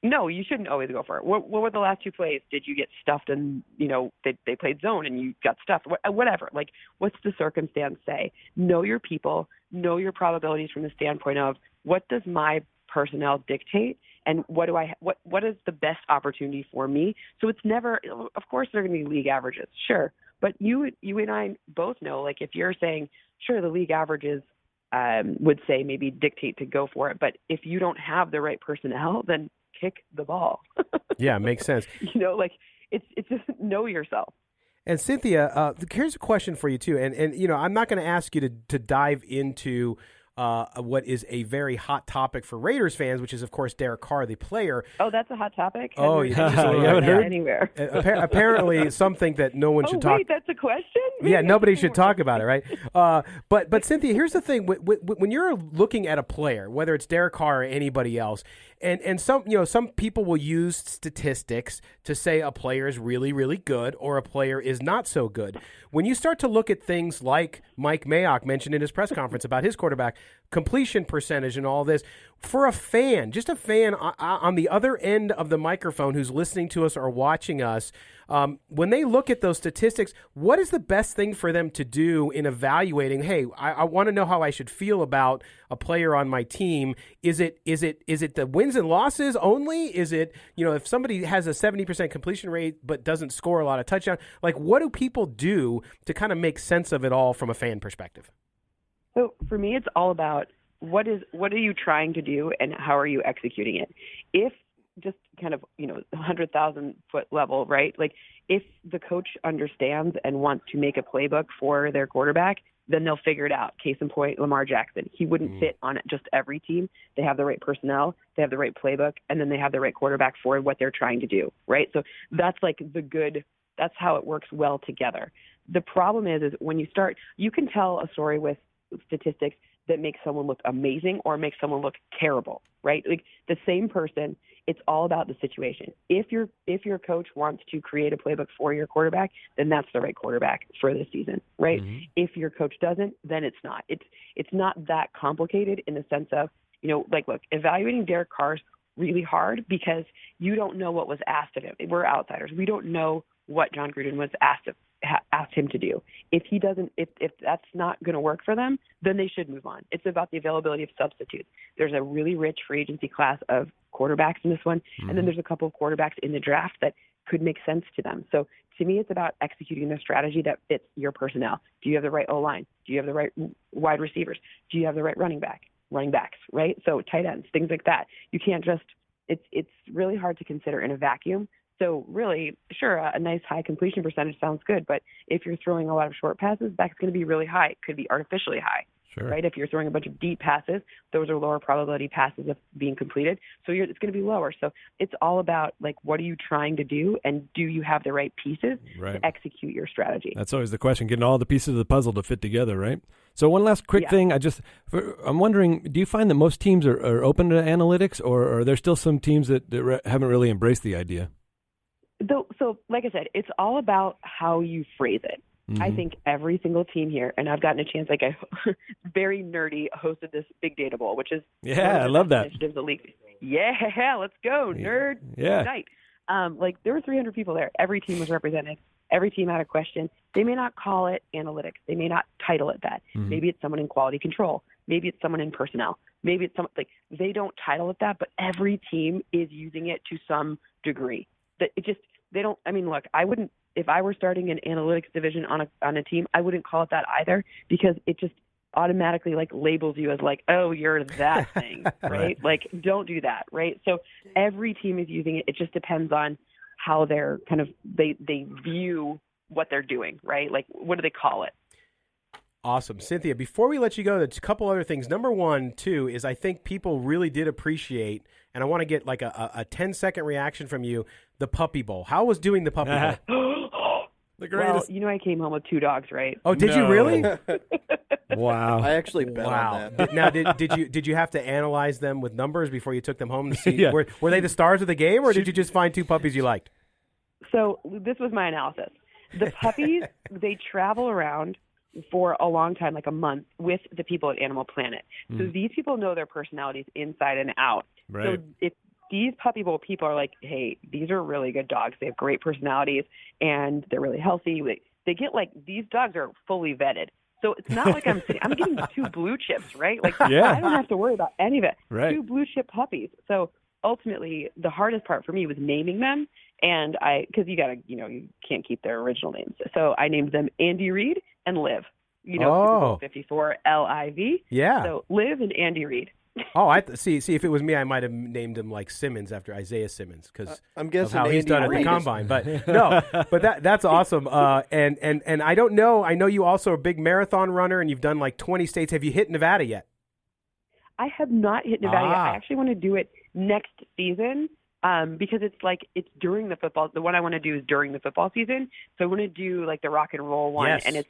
no, you shouldn't always go for it. What were the last 2 plays? Did you get stuffed and, they played zone and you got stuffed? Whatever. What's the circumstance say? Know your people, know your probabilities from the standpoint of what does my personnel dictate and what is the best opportunity for me? So it's never, of course, there are going to be league averages. Sure. But you and I both know, if you're saying, sure, the league averages would say maybe dictate to go for it. But if you don't have the right personnel, then kick the ball. Yeah, makes sense. It's just know yourself. And Cynthia, here's a question for you too. And I'm not going to ask you to dive into what is a very hot topic for Raiders fans, which is, of course, Derek Carr, the player. Oh, that's a hot topic? Oh, yeah. You haven't heard? Anywhere. Apparently, something that no one should talk. Wait, that's a question? Maybe yeah, nobody should talk about it, right? But Cynthia, here's the thing: when you're looking at a player, whether it's Derek Carr or anybody else, and some people will use statistics to say a player is really, really good or a player is not so good. When you start to look at things like Mike Mayock mentioned in his press conference about his quarterback, completion percentage and all this. For a fan, just a fan on the other end of the microphone who's listening to us or watching us, when they look at those statistics, what is the best thing for them to do in evaluating, hey, I want to know how I should feel about a player on my team? Is it the wins and losses only? Is it, if somebody has a 70% completion rate but doesn't score a lot of touchdowns, like what do people do to kind of make sense of it all from a fan perspective? So for me, it's all about what are you trying to do and how are you executing it? If just kind of, 100,000 foot level, right? Like if the coach understands and wants to make a playbook for their quarterback, then they'll figure it out. Case in point, Lamar Jackson. He wouldn't fit on just every team. They have the right personnel, they have the right playbook, and then they have the right quarterback for what they're trying to do, right? So that's like that's how it works well together. The problem is when you can tell a story with statistics that makes someone look amazing or makes someone look terrible, right? Like the same person, it's all about the situation. If your coach wants to create a playbook for your quarterback, then that's the right quarterback for this season, right? Mm-hmm. If your coach doesn't, then it's not. It's not that complicated in the sense of, look, evaluating Derek Carr is really hard because you don't know what was asked of him. We're outsiders. We don't know what John Gruden was asked him to do. If that's not going to work for them, then they should move on. It's about the availability of substitutes. There's a really rich free agency class of quarterbacks in this one, and then there's a couple of quarterbacks in the draft that could make sense to them. So to me, it's about executing the strategy that fits your personnel. Do you have the right O-line? Do you have the right wide receivers? Do you have the right running backs, right? So tight ends, things like that. You can't just it's really hard to consider in a vacuum. So really, sure, a nice high completion percentage sounds good, but if you're throwing a lot of short passes, that's going to be really high. It could be artificially high, right? If you're throwing a bunch of deep passes, those are lower probability passes of being completed, so it's going to be lower. So it's all about, like, what are you trying to do, and do you have the right pieces to execute your strategy? That's always the question, getting all the pieces of the puzzle to fit together, right? So one last quick thing, I'm wondering, do you find that most teams are open to analytics, or are there still some teams that haven't really embraced the idea? So, like I said, it's all about how you phrase it. Mm-hmm. I think every single team here, and I've gotten a chance, I very nerdy hosted this Big Data Bowl, which is I love that. Initiatives of the league. Yeah, let's go, nerd night. There were 300 people there. Every team was represented. Every team had a question. They may not call it analytics. They may not title it that. Mm-hmm. Maybe it's someone in quality control. Maybe it's someone in personnel. Maybe it's something they don't title it that, but every team is using it to some degree. Look, I wouldn't, if I were starting an analytics division on a team, I wouldn't call it that either, because it just automatically labels you as oh, you're that thing, right? Don't do that, right? So every team is using it. It just depends on how they're they view what they're doing, right? What do they call it? Awesome. Cynthia, before we let you go, there's a couple other things. Number one, too, is I think people really did appreciate, and I want to get a 10-second reaction from you, the Puppy Bowl. How was doing the Puppy Bowl? The greatest. Well, I came home with 2 dogs, right? Oh, did you really? Wow. I actually bet on that. Now, did you have to analyze them with numbers before you took them home to see? Were they the stars of the game, or did you just find 2 puppies you liked? So this was my analysis. The puppies, they travel around for a long time, like a month, with the people at Animal Planet. So these people know their personalities inside and out. Right. So if these Puppy Bowl people are like, hey, these are really good dogs. They have great personalities, and they're really healthy. They get these dogs are fully vetted. So it's not like I'm getting 2 blue chips, right? I don't have to worry about any of it. Right. 2 blue chip puppies. So ultimately, the hardest part for me was naming them. And because you gotta, you can't keep their original names. So I named them Andy Reid and Liv. Super Bowl 54, L-I-V. Yeah. So Liv and Andy Reid. Oh, I see. If it was me, I might have named him Simmons after Isaiah Simmons, because I'm guessing of how he's Andy done at the combine. But no, that's awesome. And I don't know. I know you also are a big marathon runner, and you've done 20 states. Have you hit Nevada yet? I have not hit Nevada yet. I actually want to do it next season. Because it's during the football. The one I want to do is during the football season. So I want to do the rock and roll one, and it's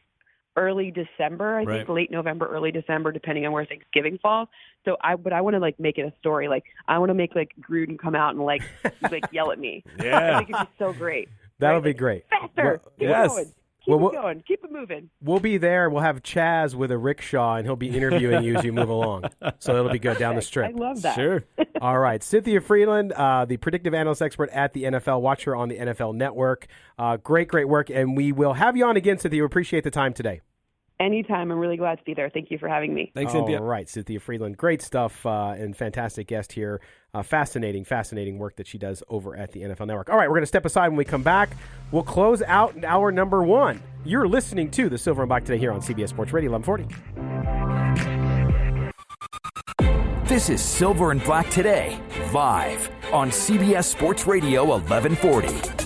early December, I think, late November, early December, depending on where Thanksgiving falls. So I want to make it a story. I want to make Gruden come out and yell at me. Yeah, I think it's just so great. That'll be great. Faster. Well, yes. Keep it going. Keep it moving. We'll be there. We'll have Chaz with a rickshaw, and he'll be interviewing you as you move along. So it'll be good down the strip. I love that. Sure. All right. Cynthia Frelund, the predictive analyst expert at the NFL. Watch her on the NFL Network. Great work. And we will have you on again, Cynthia. We appreciate the time today. Anytime. I'm really glad to be there. Thank you for having me. Thanks, Cynthia. All right, Cynthia Frelund. Great stuff and fantastic guest here. Fascinating work that she does over at the NFL Network. All right, we're going to step aside when we come back. We'll close out hour number 1. You're listening to the Silver and Black today here on CBS Sports Radio 1140. This is Silver and Black Today, live on CBS Sports Radio 1140.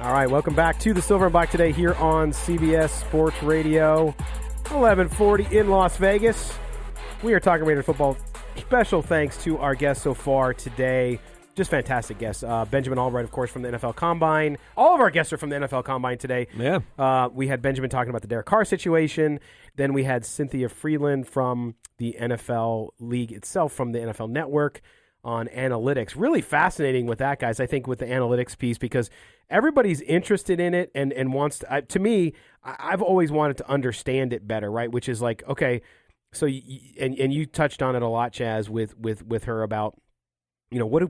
All right, welcome back to the Silver and Black today here on CBS Sports Radio 1140 in Las Vegas. We are talking Raider football. Special thanks to our guests so far today. Just fantastic guests. Benjamin Allbright, of course, from the NFL Combine. All of our guests are from the NFL Combine today. Yeah. We had Benjamin talking about the Derek Carr situation. Then we had Cynthia Frelund from the NFL League itself, from the NFL Network on analytics. Really fascinating with that, guys, I think, with the analytics piece, because everybody's interested in it and wants to me, I've always wanted to understand it better, right? Which is like, okay, so you touched on it a lot, Chaz, with her about, you know, what do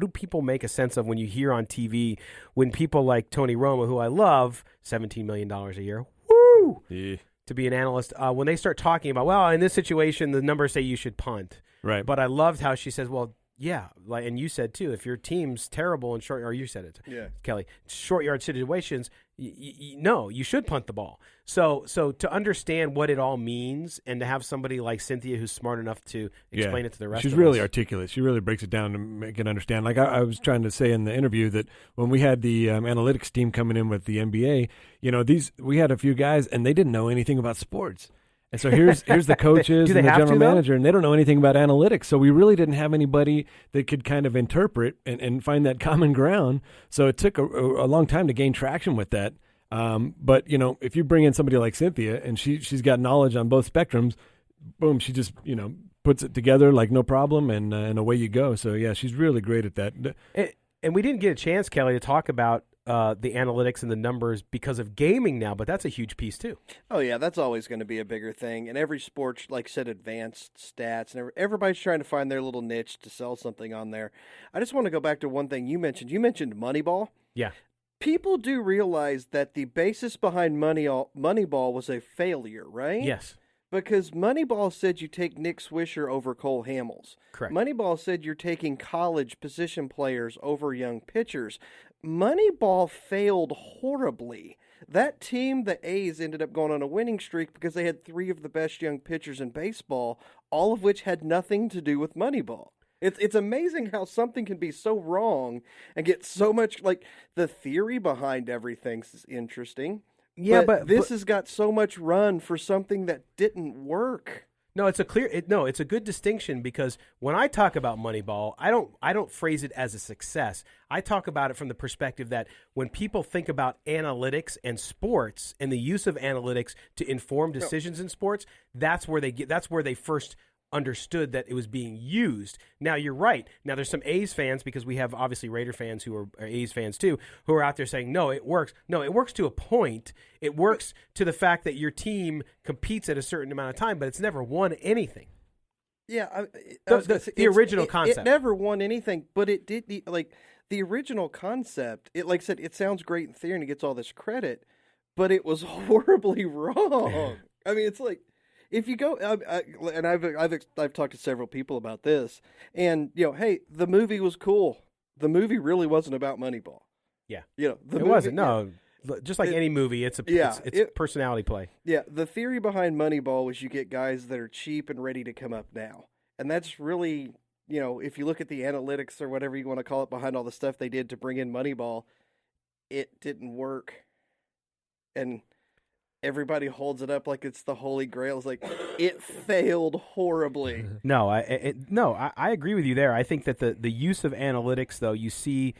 people make a sense of when you hear on TV when people like Tony Romo, who I love, $17 million a year, woo, Yeah. to be an analyst, when they start talking about, well, in this situation, the numbers say you should punt. Right. But I loved how she says, well, yeah, like, and you said too, if your team's terrible in short, or you said it, Kelly, short yard situations, no, you should punt the ball. So to understand what it all means, and to have somebody like Cynthia who's smart enough to explain it to the rest of us. She's really articulate. She really breaks it down to make it understand. Like I was trying to say in the interview that when we had the analytics team coming in with the NBA, you know, we had a few guys and they didn't know anything about sports. And so here's the coaches and the general manager, and they don't know anything about analytics. So we really didn't have anybody that could kind of interpret and find that common ground. So it took a long time to gain traction with that. But, you know, if you bring in somebody like Cynthia and she's got knowledge on both spectrums, boom, she just, you know, puts it together like no problem, and away you go. So, yeah, she's really great at that. And we didn't get a chance, Kelly, to talk about the analytics and the numbers because of gaming now, but that's a huge piece too. Oh, yeah, that's always going to be a bigger thing. And every sport, like I said, advanced stats, and everybody's trying to find their little niche to sell something on there. I just want to go back to one thing you mentioned. You mentioned Moneyball. Yeah. People do realize that the basis behind Moneyball was a failure, right? Yes. Because Moneyball said you take Nick Swisher over Cole Hamels. Correct. Moneyball said you're taking college position players over young pitchers. Moneyball failed horribly. That team, the A's, ended up going on a winning streak because they had 3 of the best young pitchers in baseball, all of which had nothing to do with Moneyball. It's amazing how something can be so wrong and get so much, like, the theory behind everything is interesting. Yeah, but this has got so much run for something that didn't work. No, it's a good distinction, because when I talk about Moneyball, I don't phrase it as a success. I talk about it from the perspective that when people think about analytics and sports and the use of analytics to inform decisions in sports, that's where they first understood that it was being used. Now, you're right. Now, there's some A's fans, because we have obviously Raider fans who are A's fans too, who are out there saying, no, it works. No, it works to a point. It works to the fact that your team competes at a certain amount of time, but it's never won anything. Yeah. The original concept. It never won anything, but it did, the original concept, like I said, it sounds great in theory and it gets all this credit, but it was horribly wrong. I mean, it's like, if you go, and I've talked to several people about this, and, you know, hey, the movie was cool. The movie really wasn't about Moneyball. Yeah, you know, it wasn't. No, just like any movie, it's a personality play. Yeah, the theory behind Moneyball was you get guys that are cheap and ready to come up now, and that's really, you know, if you look at the analytics or whatever you want to call it behind all the stuff they did to bring in Moneyball, it didn't work, and everybody holds it up like it's the holy grail. It's like, it failed horribly. No, I agree with you there. I think that the use of analytics, though, you see,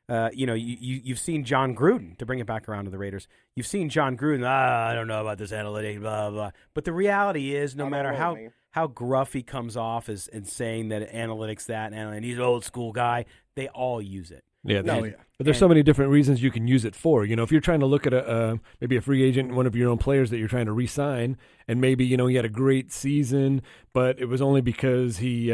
you've seen John Gruden, to bring it back around to the Raiders. You've seen John Gruden, I don't know about this analytics, blah, blah. But the reality is, no matter how gruff he comes off and saying that analytics that, and he's an old school guy, they all use it. Yeah, No, yeah. But there's so many different reasons you can use it for. If you're trying to look at maybe a free agent, one of your own players that you're trying to re-sign, and maybe he had a great season, but it was only because he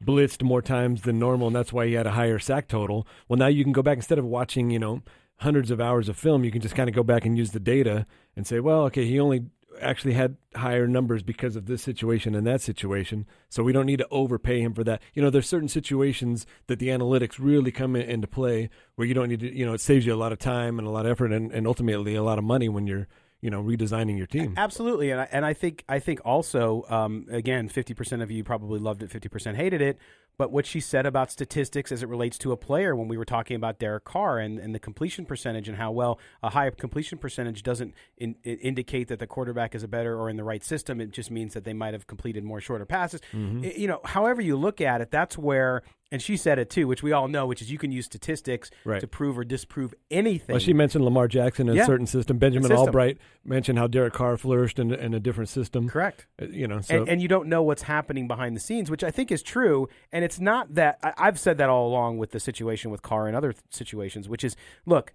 blitzed more times than normal, and that's why he had a higher sack total. Well, now you can go back, instead of watching hundreds of hours of film, you can just kind of go back and use the data and say, well, okay, he only actually had higher numbers because of this situation and that situation, so we don't need to overpay him for that. There's certain situations that the analytics really come into play where you don't need to, it saves you a lot of time and a lot of effort and ultimately a lot of money when you're redesigning your team. Absolutely, and I think also again, 50% of you probably loved it, 50% hated it. But what she said about statistics as it relates to a player, when we were talking about Derek Carr and the completion percentage and how well a high completion percentage doesn't indicate that the quarterback is a better or in the right system. It just means that they might have completed more shorter passes. Mm-hmm. However you look at it, that's where. And she said it too, which we all know, which is you can use statistics to prove or disprove anything. Well, she mentioned Lamar Jackson in a certain system. Benjamin Allbright mentioned how Derek Carr flourished in a different system. Correct. So. And you don't know what's happening behind the scenes, which I think is true. And it's not that I've said that all along with the situation with Carr and other situations, which is, look,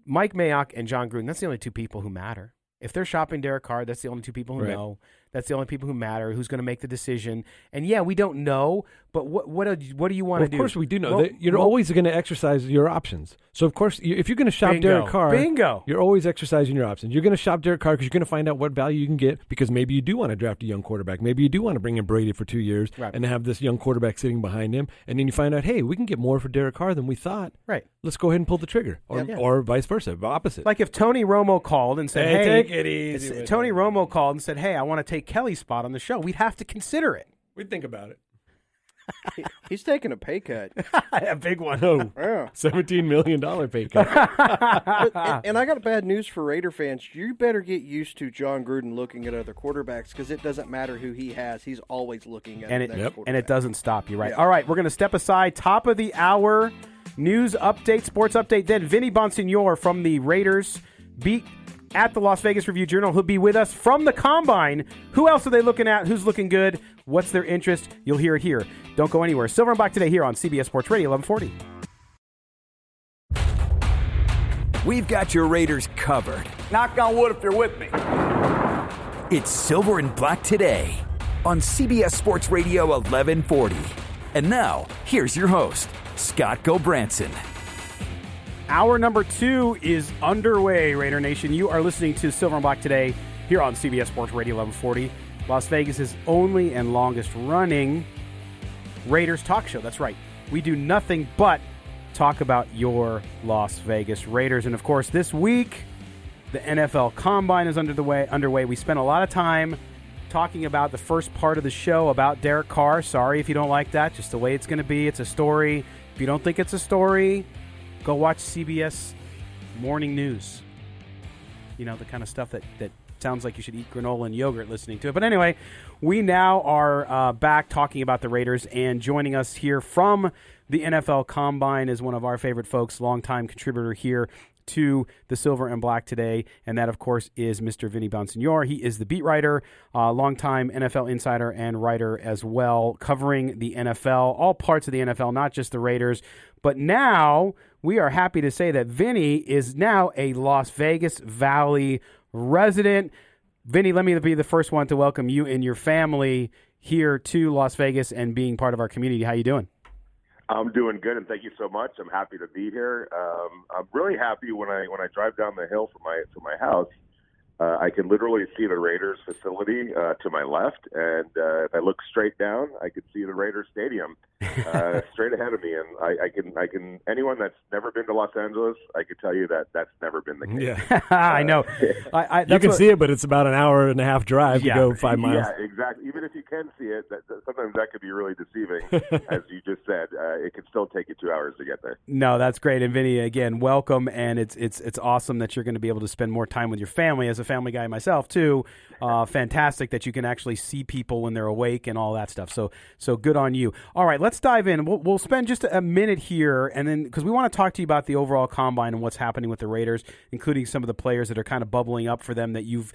Mike Mayock and John Gruden, that's the only two people who matter. If they're shopping Derek Carr, that's the only two people who know. That's the only people who matter, who's going to make the decision. And, yeah, we don't know, but what do you want to do? Of course we do know. That you're always going to exercise your options. So, of course, if you're going to shop Derek Carr, you're always exercising your options. You're going to shop Derek Carr because you're going to find out what value you can get, because maybe you do want to draft a young quarterback. Maybe you do want to bring in Brady for 2 years and have this young quarterback sitting behind him. And then you find out, hey, we can get more for Derek Carr than we thought. Right. Let's go ahead and pull the trigger. Or vice versa, opposite. Like if Tony Romo called and said, hey, take it easy. Tony Romo called and said, hey, I want to take Kelly's spot on the show. We'd have to consider it. We'd think about it. He's taking a pay cut. A big one. Oh, yeah. $17 million pay cut. and I got bad news for Raider fans. You better get used to John Gruden looking at other quarterbacks, because it doesn't matter who he has. He's always looking at the next quarterback. And it doesn't stop. You're right. Yeah. All right, we're going to step aside. Top of the hour, news update, sports update. Then Vinny Bonsignore from the Raiders beat at the Las Vegas Review-Journal. He'll be with us from the Combine. Who else are they looking at? Who's looking good? What's their interest? You'll hear it here. Don't go anywhere. Silver and Black today here on CBS Sports Radio 1140. We've got your Raiders covered. Knock on wood if you're with me. It's Silver and Black today on CBS Sports Radio 1140. And now, here's your host, Scott Gobranson. Hour number 2 is underway, Raider Nation. You are listening to Silver and Black today here on CBS Sports Radio 1140, Las Vegas's only and longest running Raiders talk show. That's right. We do nothing but talk about your Las Vegas Raiders. And, of course, this week, the NFL Combine is underway. We spent a lot of time talking about the first part of the show about Derek Carr. Sorry if you don't like that. Just the way it's going to be. It's a story. If you don't think it's a story, go watch CBS Morning News. You know, the kind of stuff that sounds like you should eat granola and yogurt listening to it. But anyway, we now are back talking about the Raiders, and joining us here from the NFL Combine is one of our favorite folks, longtime contributor here to the Silver and Black today, and that, of course, is Mr. Vinny Bonsignore. He is the beat writer, longtime NFL insider and writer as well, covering the NFL, all parts of the NFL, not just the Raiders. But now we are happy to say that Vinny is now a Las Vegas Valley resident. Vinny, let me be the first one to welcome you and your family here to Las Vegas and being part of our community. How you doing? I'm doing good, and thank you so much. I'm happy to be here. I'm really happy when I drive down the hill from my house. I can literally see the Raiders facility to my left, and if I look straight down, I can see the Raiders Stadium straight ahead of me. And I can anyone that's never been to Los Angeles, I can tell you that that's never been the case. Yeah, I know. You can see it, but it's about an hour and a half drive to go 5 miles. Yeah, exactly. Even if you can see it, sometimes that could be really deceiving. As you just said, it can still take you 2 hours to get there. No, that's great. And Vinny, again, welcome. And it's awesome that you're going to be able to spend more time with your family. As a family guy myself, too, fantastic that you can actually see people when they're awake and all that stuff. So good on you. All right, let's dive in. We'll spend just a minute here, and then because we want to talk to you about the overall combine and what's happening with the Raiders, including some of the players that are kind of bubbling up for them that you've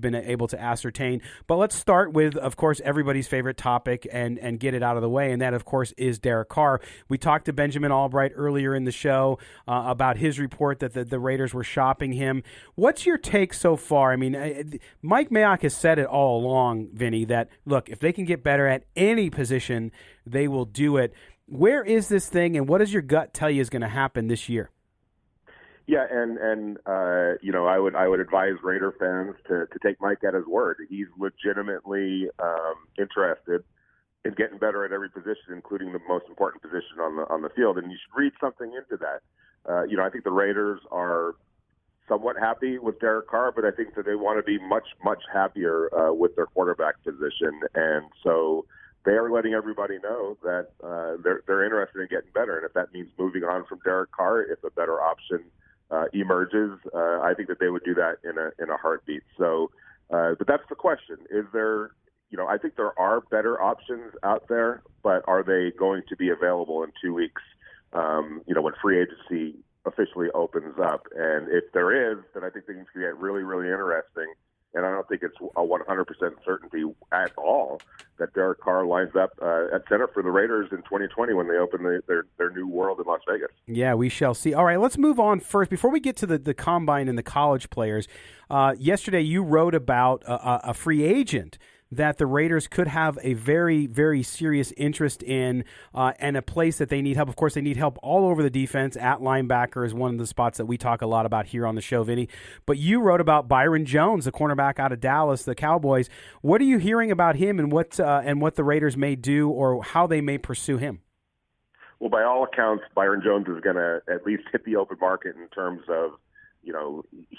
been able to ascertain. But let's start with, of course, everybody's favorite topic and get it out of the way, and that, of course, is Derek Carr. We talked to Benjamin Allbright earlier in the show about his report that the Raiders were shopping him. What's your take so far? I mean, Mike Mayock has said it all along, Vinny, that, look, if they can get better at any position, they will do it. Where is this thing, and what does your gut tell you is going to happen this year? Yeah, and I would advise Raider fans to take Mike at his word. He's legitimately interested in getting better at every position, including the most important position on the field. And you should read something into that. I think the Raiders are somewhat happy with Derek Carr, but I think that they want to be much, much happier with their quarterback position. And so they are letting everybody know that they're interested in getting better. And if that means moving on from Derek Carr, if a better option emerges, I think that they would do that in a heartbeat. So, but that's the question. Is there, I think there are better options out there, but are they going to be available in 2 weeks, when free agency officially opens up? And if there is, then I think things can get really, really interesting. And I don't think it's a 100% certainty at all that Derek Carr lines up at center for the Raiders in 2020 when they open their new world in Las Vegas. Yeah, we shall see. All right, let's move on first. Before we get to the combine and the college players, yesterday you wrote about a free agent that the Raiders could have a very, very serious interest in and a place that they need help. Of course, they need help all over the defense. At linebacker is one of the spots that we talk a lot about here on the show, Vinny. But you wrote about Byron Jones, the cornerback out of Dallas, the Cowboys. What are you hearing about him and what the Raiders may do or how they may pursue him? Well, by all accounts, Byron Jones is going to at least hit the open market in terms of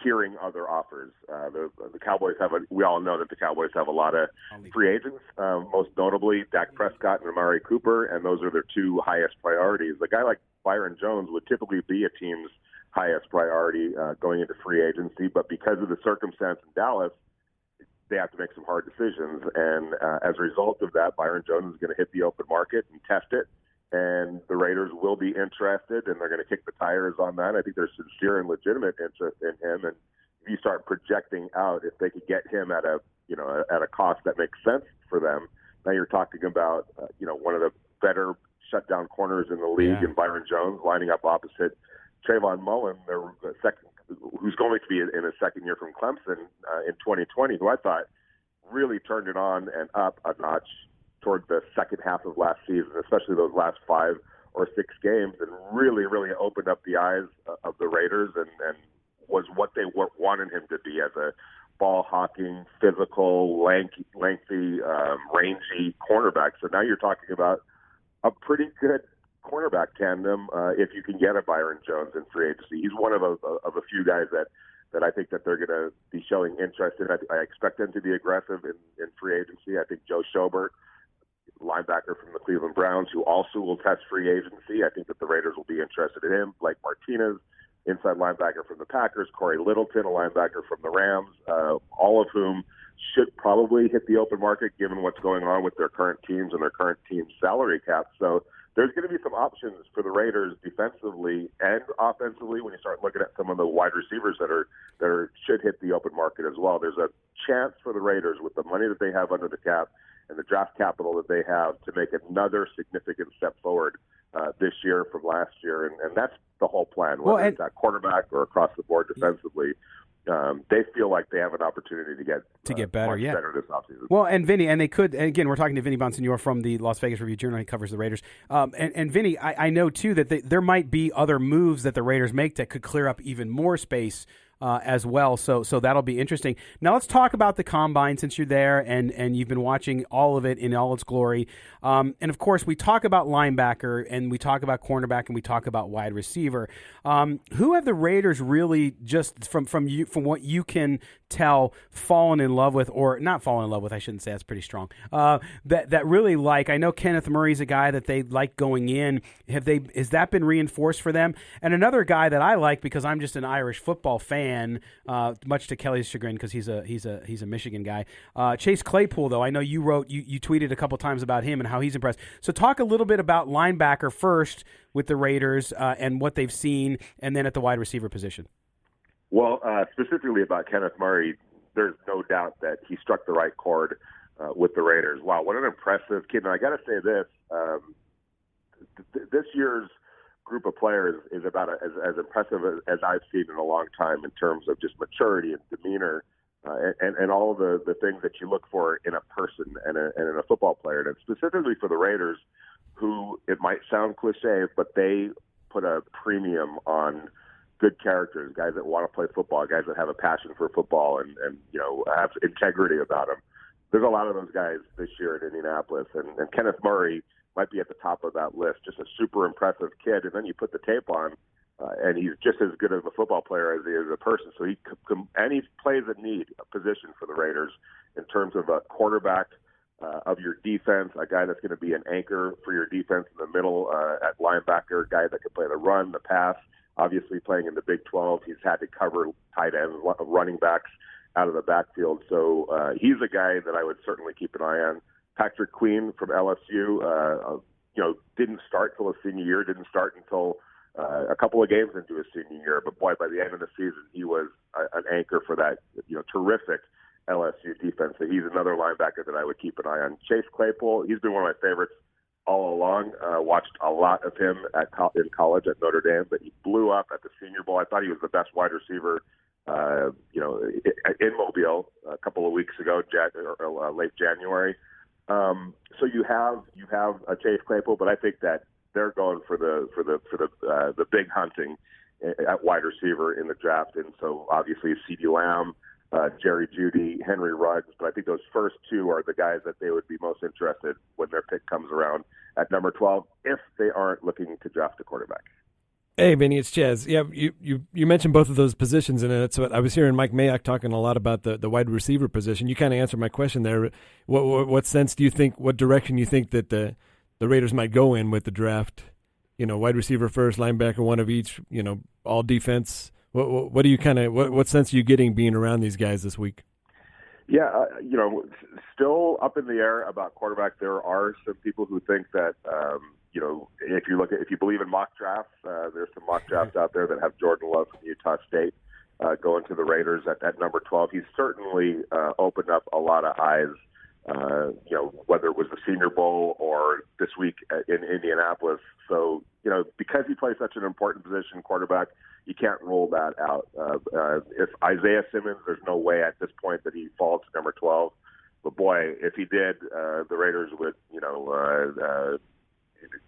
hearing other offers. The Cowboys we all know that the Cowboys have a lot of free agents, most notably Dak Prescott and Amari Cooper, and those are their two highest priorities. A guy like Byron Jones would typically be a team's highest priority going into free agency, but because of the circumstance in Dallas, they have to make some hard decisions. And as a result of that, Byron Jones is going to hit the open market and test it. And the Raiders will be interested, and they're going to kick the tires on that. I think there's sincere and legitimate interest in him. And if you start projecting out, if they could get him at a cost that makes sense for them, now you're talking about one of the better shutdown corners in the league, in Byron Jones lining up opposite Trayvon Mullen, who's going to be in his second year from Clemson in 2020, who I thought really turned it on and up a notch toward the second half of last season, especially those last 5 or 6 games, and really, really opened up the eyes of the Raiders and was what they wanted him to be as a ball-hawking, physical, lanky, rangy cornerback. So now you're talking about a pretty good cornerback tandem if you can get a Byron Jones in free agency. He's one of a few guys that I think that they're going to be showing interest in. I expect them to be aggressive in free agency. I think Joe Schobert, linebacker from the Cleveland Browns, who also will test free agency. I think that the Raiders will be interested in him. Blake Martinez, inside linebacker from the Packers. Corey Littleton, a linebacker from the Rams, all of whom should probably hit the open market given what's going on with their current teams and their current team's salary cap. So there's going to be some options for the Raiders defensively and offensively when you start looking at some of the wide receivers that should hit the open market as well. There's a chance for the Raiders with the money that they have under the cap and the draft capital that they have to make another significant step forward this year from last year. And that's the whole plan, whether it's at quarterback or across the board defensively. They feel like they have an opportunity to get better, better this offseason. Well, and Vinny, and they could, and again, we're talking to Vinny Bonsignore from the Las Vegas Review-Journal. He covers the Raiders. And Vinny, I know, too, that there might be other moves that the Raiders make that could clear up even more space as well. So that'll be interesting. Now let's talk about the Combine since you're there and you've been watching all of it in all its glory. And, of course, we talk about linebacker and we talk about cornerback and we talk about wide receiver. Who have the Raiders really just from what you can tell fallen in love with, or not fallen in love with, I shouldn't say, that's pretty strong, that really like? I know Kenneth Murray's a guy that they like going in. Has that been reinforced for them? And another guy that I like because I'm just an Irish football fan fan, much to Kelly's chagrin because he's a Michigan guy. Chase Claypool, though, I know you tweeted a couple times about him and how he's impressed. So talk a little bit about linebacker first with the Raiders and what they've seen, and then at the wide receiver position. Well, specifically about Kenneth Murray, there's no doubt that he struck the right chord with the Raiders. Wow, what an impressive kid. And I got to say this, this year's group of players is about as impressive as I've seen in a long time in terms of just maturity and demeanor and all of the things that you look for in a person and in a football player. And specifically for the Raiders, who, it might sound cliche, but they put a premium on good characters, guys that want to play football, guys that have a passion for football and have integrity about them. There's a lot of those guys this year in Indianapolis, and Kenneth Murray might be at the top of that list. Just a super impressive kid, and then you put the tape on, and he's just as good as a football player as he is a person. So he plays a need position for the Raiders in terms of a quarterback of your defense, a guy that's going to be an anchor for your defense in the middle at linebacker, a guy that can play the run, the pass. Obviously, playing in the Big 12, he's had to cover tight ends, running backs out of the backfield. So he's a guy that I would certainly keep an eye on. Patrick Queen from LSU, didn't start till his senior year, didn't start until a couple of games into his senior year. But, boy, by the end of the season, he was an anchor for that terrific LSU defense. So he's another linebacker that I would keep an eye on. Chase Claypool, he's been one of my favorites all along. Watched a lot of him in college at Notre Dame, but he blew up at the Senior Bowl. I thought he was the best wide receiver, in Mobile a couple of weeks ago, late January. So you have a Chase Claypool, but I think that they're going for the big hunting at wide receiver in the draft, and so obviously CeeDee Lamb, Jerry Jeudy, Henry Ruggs, but I think those first two are the guys that they would be most interested when their pick comes around at number 12, if they aren't looking to draft a quarterback. Hey, Vinny, it's Chaz. Yeah, you mentioned both of those positions, and it's what I was hearing Mike Mayock talking a lot about the wide receiver position. You kind of answered my question there. What sense do you think? What direction you think that the Raiders might go in with the draft? Wide receiver first, linebacker one of each. All defense. What do you what sense are you getting being around these guys this week? Yeah, still up in the air about quarterback. There are some people who think that if you believe in mock drafts, there's some mock drafts out there that have Jordan Love from Utah State going to the Raiders at number 12. He's certainly opened up a lot of eyes. Whether it was the Senior Bowl or this week in Indianapolis. So, because he plays such an important position, quarterback, you can't rule that out. If Isaiah Simmons, there's no way at this point that he falls to number 12. But boy, if he did, the Raiders would,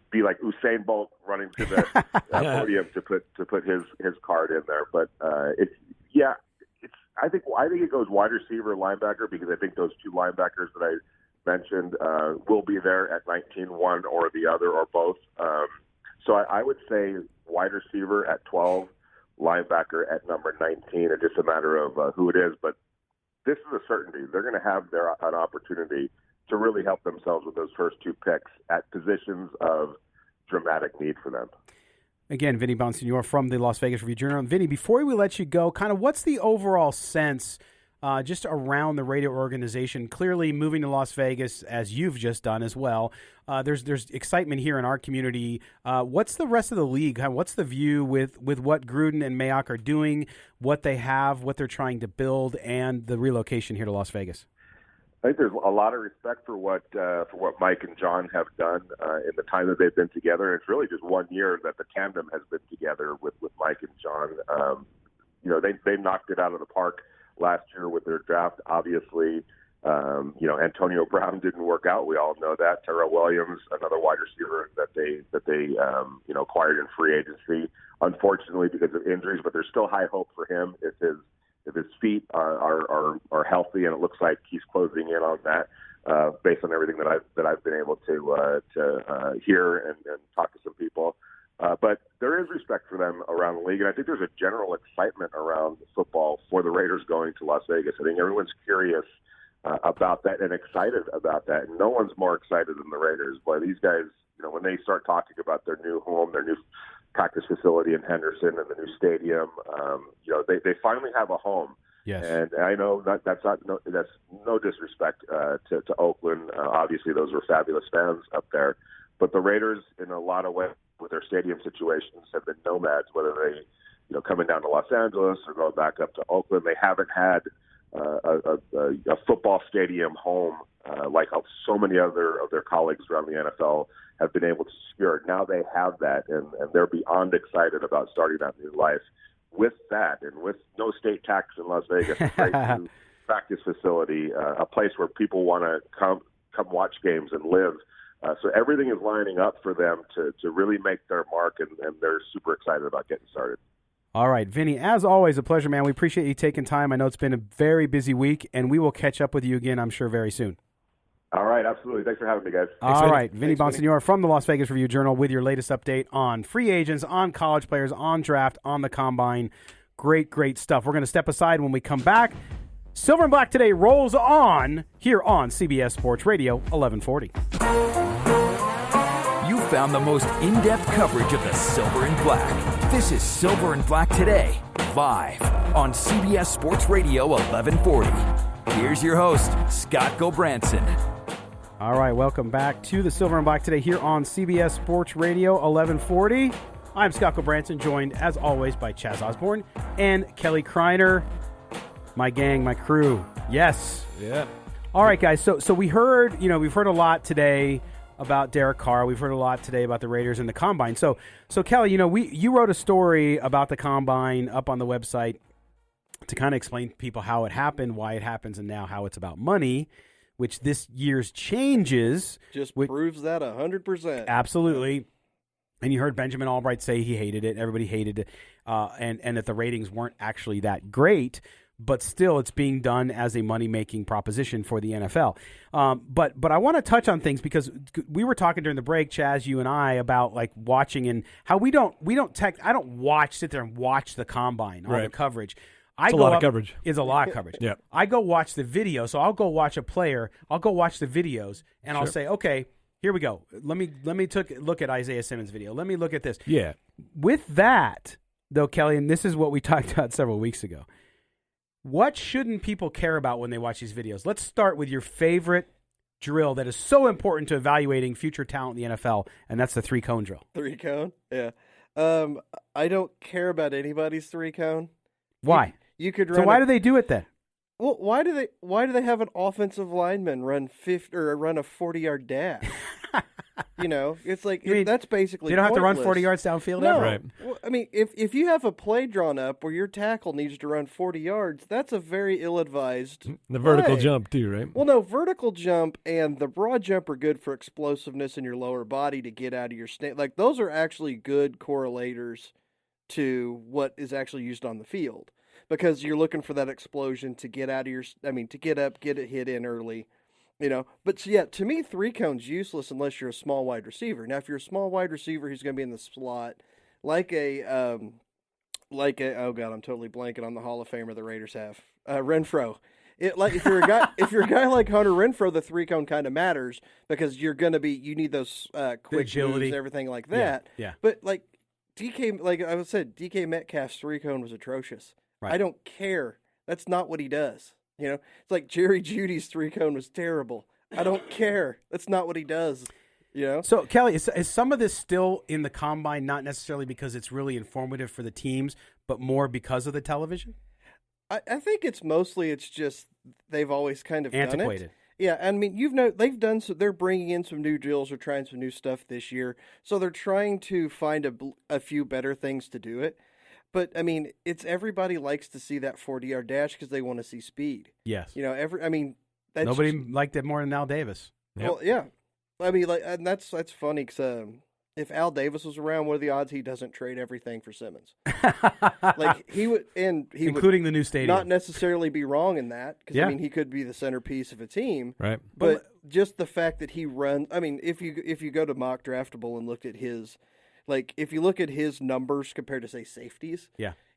be like Usain Bolt running to the podium to put his card in there. But I think it goes wide receiver, linebacker, because I think those two linebackers that I mentioned will be there at 19, one or the other or both. So I would say wide receiver at 12, linebacker at number 19. It's just a matter of who it is. But this is a certainty. They're going to have an opportunity to really help themselves with those first two picks at positions of dramatic need for them. Again, Vinny Bonsignore from the Las Vegas Review-Journal. Vinny, before we let you go, what's the overall sense just around the radio organization? Clearly moving to Las Vegas, as you've just done as well, there's excitement here in our community. What's the rest of the league? What's the view with what Gruden and Mayock are doing, what they have, what they're trying to build, and the relocation here to Las Vegas? I think there's a lot of respect for what Mike and John have done in the time that they've been together. And it's really just 1 year that the tandem has been together with Mike and John. They knocked it out of the park last year with their draft. Obviously, Antonio Brown didn't work out. We all know that. Terrell Williams, another wide receiver that they acquired in free agency. Unfortunately, because of injuries, but there's still high hope for him if his feet are healthy, and it looks like he's closing in on that, based on everything that I've been able to hear and talk to some people. But there is respect for them around the league, and I think there's a general excitement around football for the Raiders going to Las Vegas. I think everyone's curious about that and excited about that, and no one's more excited than the Raiders. Boy, these guys, when they start talking about their new home, their new practice facility in Henderson and the new stadium. They finally have a home. Yes. And I know that's no disrespect to Oakland. Obviously, those were fabulous fans up there. But the Raiders, in a lot of ways, with their stadium situations, have been nomads, whether they, coming down to Los Angeles or going back up to Oakland. They haven't had a football stadium home like how so many other of their colleagues around the NFL have been able to secure. Now they have that, and they're beyond excited about starting that new life. With that, and with no state tax in Las Vegas, a great new practice facility, a place where people want to come watch games and live. So everything is lining up for them to really make their mark, and they're super excited about getting started. All right, Vinny, as always, a pleasure, man. We appreciate you taking time. I know it's been a very busy week, and we will catch up with you again, I'm sure, very soon. All right, absolutely. Thanks for having me, guys. All right, Vinny Bonsignore from the Las Vegas Review-Journal with your latest update on free agents, on college players, on draft, on the combine. Great, great stuff. We're going to step aside when we come back. Silver and Black Today rolls on here on CBS Sports Radio 1140. You found the most in-depth coverage of the Silver and Black. This is Silver and Black Today, live on CBS Sports Radio 1140. Here's your host, Scott Gobranson. All right, welcome back to the Silver and Black Today here on CBS Sports Radio 1140. I'm Scott Gobranson, joined as always by Chaz Osborne and Kelly Kreiner. My gang, my crew. Yes. Yeah. All right, guys. So we've heard a lot today about Derek Carr. We've heard a lot today about the Raiders and the Combine. So Kelly, you wrote a story about the Combine up on the website to kind of explain to people how it happened, why it happens, and now how it's about money, which this year's changes just proves that 100%. Absolutely. And you heard Benjamin Allbright say he hated it. Everybody hated it, and that the ratings weren't actually that great. But still, it's being done as a money-making proposition for the NFL. But I want to touch on things because we were talking during the break, Chaz, you and I, about like watching and how I don't sit there and watch the Combine, all the coverage. It's a lot of coverage. It's a lot of coverage. Yeah. I go watch the video, so I'll go watch a player. I'll go watch the videos, and I'll say, okay, here we go. Let me look at Isaiah Simmons' video. Let me look at this. Yeah. With that, though, Kelly, and this is what we talked about several weeks ago, what shouldn't people care about when they watch these videos? Let's start with your favorite drill that is so important to evaluating future talent in the NFL, and that's the three-cone drill. Three-cone? Yeah. I don't care about anybody's three-cone. Why? You could run. So why do they do it then? Well, why do they have an offensive lineman run a 40-yard dash? It's like that's basically. You don't have to run pointless. 40 yards downfield. No, right? Well, I mean, if you have a play drawn up where your tackle needs to run 40 yards, that's a very ill-advised. The vertical play. jump too, right? Well, no, vertical jump and the broad jump are good for explosiveness in your lower body to get out of your stand. Like those are actually good correlators to what is actually used on the field. Because you're looking for that explosion to get out of to get up, get it hit in early, But yeah, to me, three-cone's useless unless you're a small wide receiver. Now, if you're a small wide receiver who's going to be in the slot, oh God, I'm totally blanking on the Hall of Famer the Raiders have, Renfro. If you're a guy like Hunter Renfro, the three-cone kind of matters because you need those quick agility, moves, everything like that. Yeah. But like DK Metcalf's three-cone was atrocious. Right. I don't care. That's not what he does. It's like Jerry Jeudy's three-cone was terrible. I don't care. That's not what he does. So, Kelly, is some of this still in the Combine, not necessarily because it's really informative for the teams, but more because of the television? I think it's just they've always kind of antiquated. Done it. Yeah, I mean, they've done so. They're bringing in some new drills or trying some new stuff this year. So they're trying to find a few better things to do it. But, I mean, everybody likes to see that 40-yard dash because they want to see speed. Yes. Nobody liked it more than Al Davis. Yep. Well, yeah. I mean, and that's funny because if Al Davis was around, what are the odds he doesn't trade everything for Simmons? He would, including the new stadium. Not necessarily be wrong in that because he could be the centerpiece of a team. Right. But just the fact that he runs. I mean, if you go to Mock Draftable and look at his. If you look at his numbers compared to, say, safeties,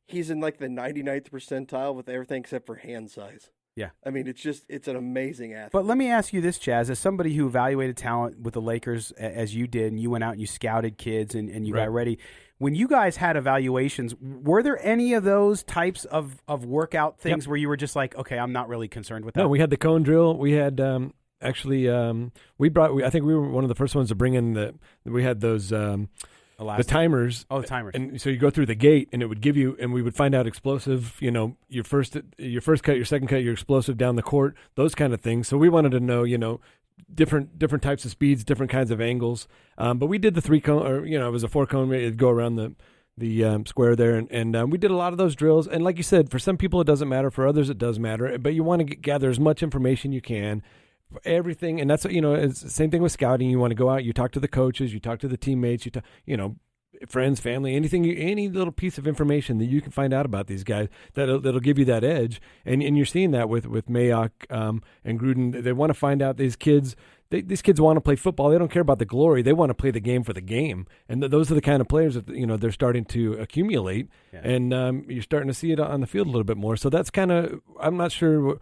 he's in, the 99th percentile with everything except for hand size. Yeah. I mean, it's an amazing athlete. But let me ask you this, Chaz, as somebody who evaluated talent with the Lakers as you did, and you went out and you scouted kids and you got ready, when you guys had evaluations, were there any of those types of workout things where you were just like, okay, I'm not really concerned with that? No, we had the cone drill. We had I think we were one of the first ones to bring in we had those the timers. Oh, the timers. And so you go through the gate, and it would give you, and we would find out explosive, your first cut, your second cut, your explosive down the court, those kind of things. So we wanted to know, different types of speeds, different kinds of angles. But we did the 3 cone, or, it was a 4 cone, it'd go around the square there. And we did a lot of those drills. And like you said, for some people it doesn't matter. For others it does matter. But you want to gather as much information you can. Everything, and that's it's the same thing with scouting. You want to go out, you talk to the coaches, you talk to the teammates, you talk, friends, family, any little piece of information that you can find out about these guys that'll give you that edge. And you're seeing that with Mayock and Gruden. They want to find out these kids. These kids want to play football. They don't care about the glory. They want to play the game for the game. And those are the kind of players that they're starting to accumulate. Yeah. And you're starting to see it on the field a little bit more. So that's kind of, I'm not sure.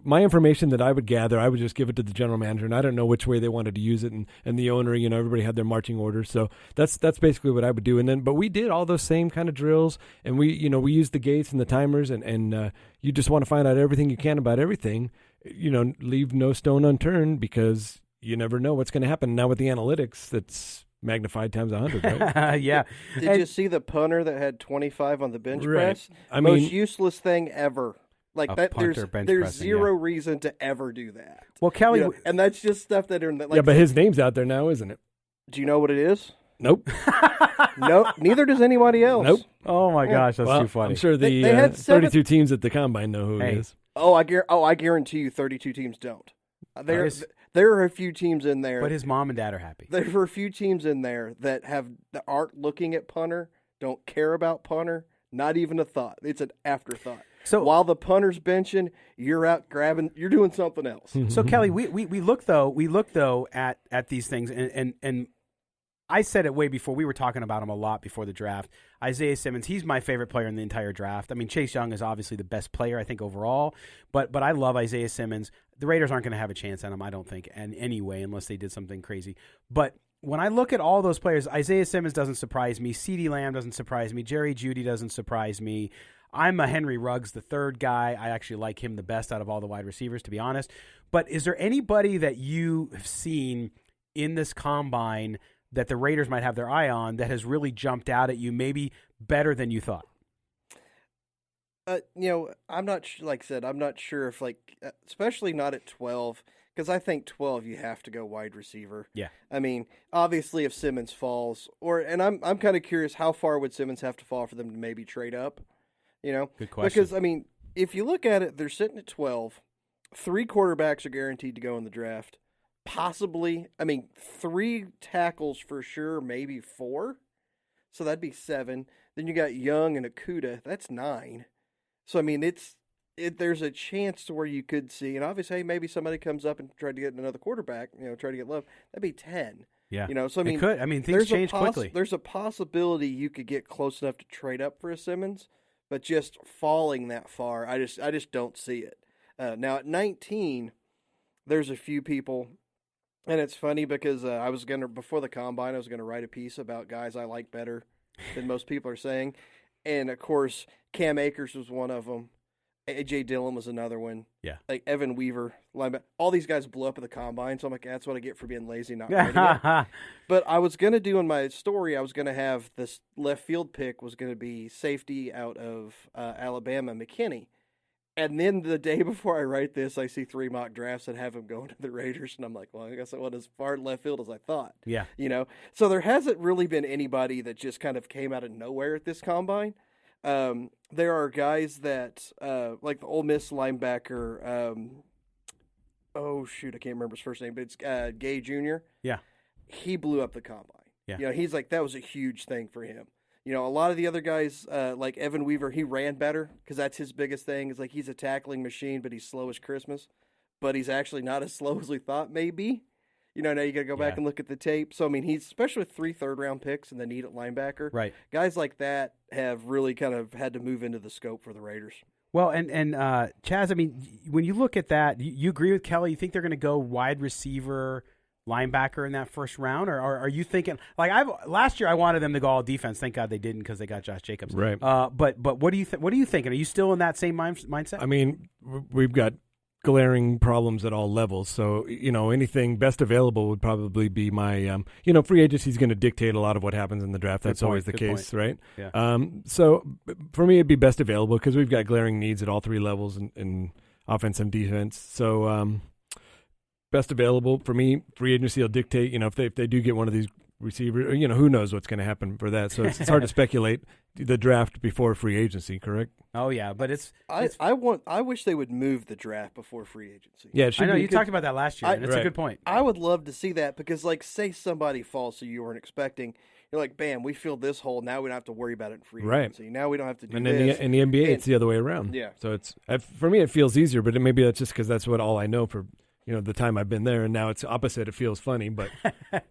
My information that I would gather, I would just give it to the general manager, and I don't know which way they wanted to use it, and the owner, everybody had their marching orders. So that's basically what I would do. But we did all those same kind of drills, and we used the gates and the timers, and you just want to find out everything you can about everything. Leave no stone unturned, because you never know what's going to happen. Now with the analytics, that's magnified times 100, right? Yeah. Did you see the punter that had 25 on the bench right. press? Most useless thing ever. Like that, there's zero reason to ever do that. Well, Kelly, and that's just stuff that are but his name's out there now, isn't it? Do you know what it is? Nope. No, neither does anybody else. Nope. Oh my gosh, that's too funny. I'm sure they had 32 teams at the combine know who he is. I guarantee you, 32 teams don't. There are a few teams in there, but his mom and dad are happy. There are a few teams in there that aren't looking at punter, don't care about punter, not even a thought. It's an afterthought. So while the punter's benching, you're out grabbing. You're doing something else. So Kelly, we look though at these things, and I said it way before. We were talking about him a lot before the draft. Isaiah Simmons, he's my favorite player in the entire draft. I mean, Chase Young is obviously the best player, I think, overall. But I love Isaiah Simmons. The Raiders aren't going to have a chance at him, I don't think, in any way, unless they did something crazy. But when I look at all those players, Isaiah Simmons doesn't surprise me. CeeDee Lamb doesn't surprise me. Jerry Jeudy doesn't surprise me. I'm a Henry Ruggs, the third guy. I actually like him the best out of all the wide receivers, to be honest. But is there anybody that you have seen in this combine that the Raiders might have their eye on that has really jumped out at you, maybe better than you thought? I'm not like I said, I'm not sure if especially not at 12, because I think 12 you have to go wide receiver. Yeah. I mean, obviously if Simmons falls, and I'm kind of curious, how far would Simmons have to fall for them to maybe trade up? Good question. Because, I mean, if you look at it, they're sitting at 12. 3 quarterbacks are guaranteed to go in the draft. Possibly, 3 tackles for sure, maybe 4. So that'd be 7. Then you got Young and Okudah. That's 9. So, I mean, there's a chance to where you could see, and obviously, hey, maybe somebody comes up and try to get another quarterback, try to get love. That'd be 10. Yeah. So, I mean, it could. I mean, things change quickly. There's a possibility you could get close enough to trade up for a Simmons. But just falling that far, I just don't see it. Now at 19, there's a few people, and it's funny because before the combine, I was gonna write a piece about guys I like better than most people are saying, and of course Cam Akers was one of them. A.J. Dillon was another one. Yeah. Like Evan Weaver, all these guys blew up at the combine, so I'm like, that's what I get for being lazy, not writing it. But I was going to do in my story, I was going to have this left field pick was going to be safety out of Alabama, McKinney. And then the day before I write this, I see 3 mock drafts that have him going to the Raiders, and I'm like, well, I guess I went as far left field as I thought. Yeah. So there hasn't really been anybody that just kind of came out of nowhere at this combine. There are guys that, like the Ole Miss linebacker, I can't remember his first name, but it's Gay Jr. Yeah. He blew up the combine. Yeah. He's like, that was a huge thing for him. A lot of the other guys, like Evan Weaver, he ran better because that's his biggest thing. It's like he's a tackling machine, but he's slow as Christmas. But he's actually not as slow as we thought maybe. Now you got to go back and look at the tape. So, I mean, he's especially with 3 third-round picks and the need at linebacker. Right. Guys like that have really kind of had to move into the scope for the Raiders. Well, and Chaz, I mean, when you look at that, you agree with Kelly? You think they're going to go wide receiver, linebacker in that first round, or are you thinking like last year I wanted them to go all defense. Thank God they didn't because they got Josh Jacobs. Right. But what do you what are you thinking? Are you still in that same mindset? I mean, we've got glaring problems at all levels. So, anything best available would probably be my, free agency is going to dictate a lot of what happens in the draft. That's always the case, right? Yeah. So for me, it'd be best available because we've got glaring needs at all three levels in offense and defense. So best available for me, free agency will dictate, if they do get one of these receivers, who knows what's going to happen for that. So it's hard to speculate the draft before free agency, correct? Oh yeah, but I wish they would move the draft before free agency. Yeah, I know you talked about that last year, and it's a good point. I would love to see that because, like, say somebody falls so you weren't expecting, you're like, bam, we filled this hole. Now we don't have to worry about it in free agency. Now we don't have to do this. In the NBA, it's the other way around. Yeah. So for me, it feels easier, but maybe that's just because that's all I know for the time I've been there, and now it's opposite. It feels funny, but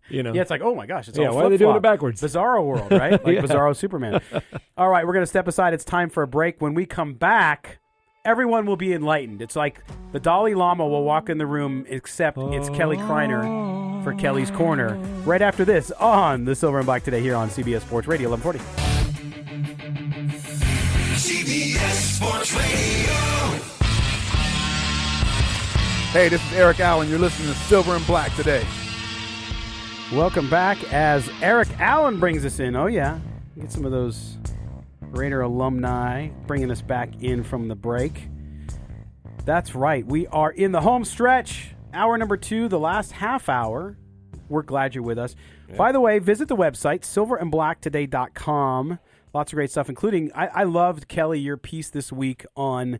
yeah, it's like, oh my gosh, it's all why are they doing it backwards? Bizarro world, right? Like Bizarro Superman. All right, we're going to step aside. It's time for a break. When we come back, everyone will be enlightened. It's like the Dalai Lama will walk in the room, except it's Kelly Kreiner for Kelly's Corner. Right after this on the Silver and Black Today here on CBS Sports Radio 1140. CBS Sports Radio. Hey, this is Eric Allen. You're listening to Silver and Black Today. Welcome back as Eric Allen brings us in. Oh, yeah. Get some of those Raider alumni bringing us back in from the break. That's right. We are in the home stretch. Hour number 2, the last half hour. We're glad you're with us. Yeah. By the way, visit the website, silverandblacktoday.com. Lots of great stuff, including I loved, Kelly, your piece this week on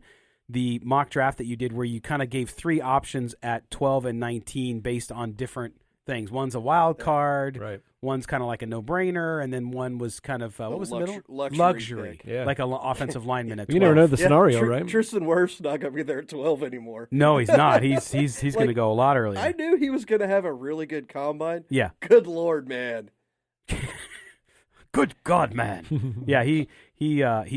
the mock draft that you did where you kind of gave 3 options at 12 and 19 based on different things. One's a wild card, right. One's kind of like a no-brainer, and then one was kind of, what was the middle? Luxury. Yeah. Like an offensive lineman at 12. You never know the scenario, right? Tristan Wirf's not going to be there at 12 anymore. No, he's not. He's going to go a lot earlier. I knew he was going to have a really good combine. Yeah. Good Lord, man. Good God, man. Yeah, he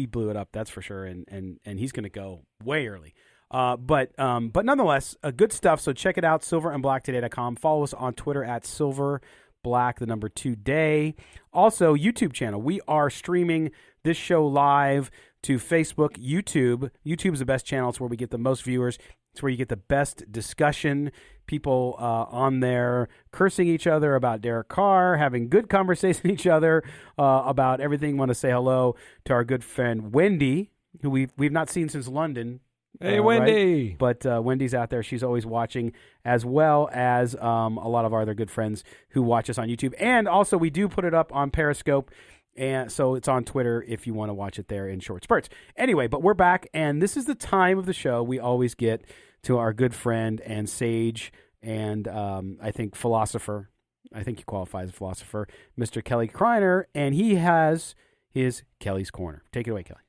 blew it up, that's for sure, and he's going to go way early. But nonetheless, good stuff. So check it out, silverandblacktoday.com. Follow us on Twitter at silverblack2day. Also, YouTube channel. We are streaming this show live to Facebook, YouTube. YouTube is the best channel. It's where we get the most viewers. It's where you get the best discussion. People on there cursing each other about Derek Carr, having good conversation with each other about everything. Want to say hello to our good friend Wendy, who we've not seen since London. Hey, Wendy. Right? But Wendy's out there. She's always watching, as well as a lot of our other good friends who watch us on YouTube. And also, we do put it up on Periscope, and so it's on Twitter if you want to watch it there in short spurts. Anyway, but we're back, and this is the time of the show we always get to our good friend and sage and I think philosopher. I think he qualifies as a philosopher, Mr. Kelly Kreiner, and he has his Kelly's Corner. Take it away, Kelly.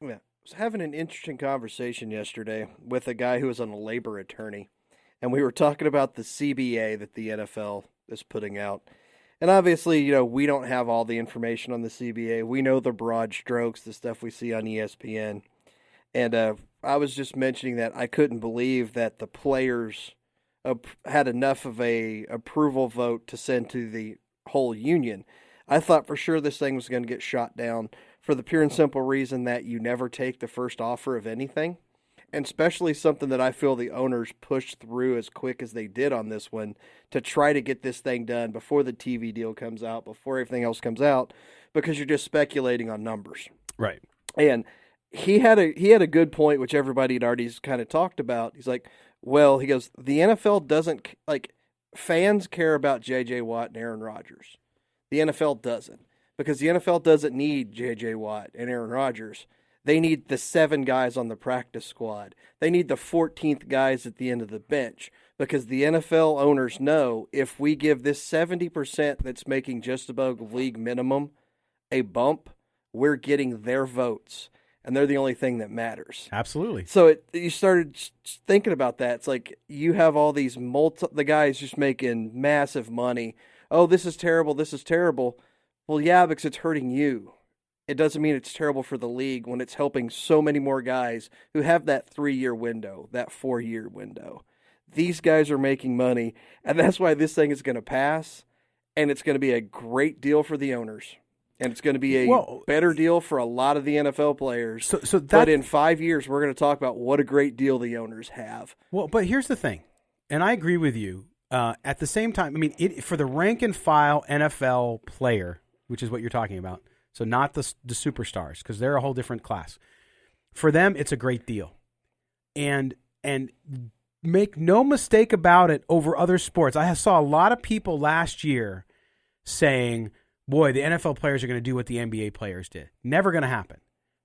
Yeah. I was having an interesting conversation yesterday with a guy who was a labor attorney, and we were talking about the CBA that the NFL is putting out. And obviously, we don't have all the information on the CBA. We know the broad strokes, the stuff we see on ESPN. And I was just mentioning that I couldn't believe that the players had enough of a approval vote to send to the whole union. I thought for sure this thing was going to get shot down for the pure and simple reason that you never take the first offer of anything, and especially something that I feel the owners pushed through as quick as they did on this one to try to get this thing done before the TV deal comes out, before everything else comes out, because you're just speculating on numbers. Right. And he had a good point, which everybody had already kind of talked about. He's like, well, he goes, the NFL doesn't, like, fans care about J.J. Watt and Aaron Rodgers. The NFL doesn't. Because the NFL doesn't need J.J. Watt and Aaron Rodgers. They need the 7 guys on the practice squad. They need the 14th guys at the end of the bench. Because the NFL owners know if we give this 70% that's making just above league minimum a bump, we're getting their votes. And they're the only thing that matters. Absolutely. So you started thinking about that. It's like you have all these the guys just making massive money. Oh, this is terrible. This is terrible. Well, yeah, because it's hurting you. it doesn't mean it's terrible for the league when it's helping so many more guys who have that 3-year window, that 4-year window. These guys are making money, and that's why this thing is going to pass, and it's going to be a great deal for the owners. And it's going to be a better deal for a lot of the NFL players. But in 5 years, we're going to talk about what a great deal the owners have. Well, but here's the thing, and I agree with you. At the same time, I mean, for the rank-and-file NFL player, which is what you're talking about, so not the superstars, because they're a whole different class. For them, it's a great deal. And make no mistake about it over other sports. I saw a lot of people last year saying, boy, the NFL players are going to do what the NBA players did. Never going to happen.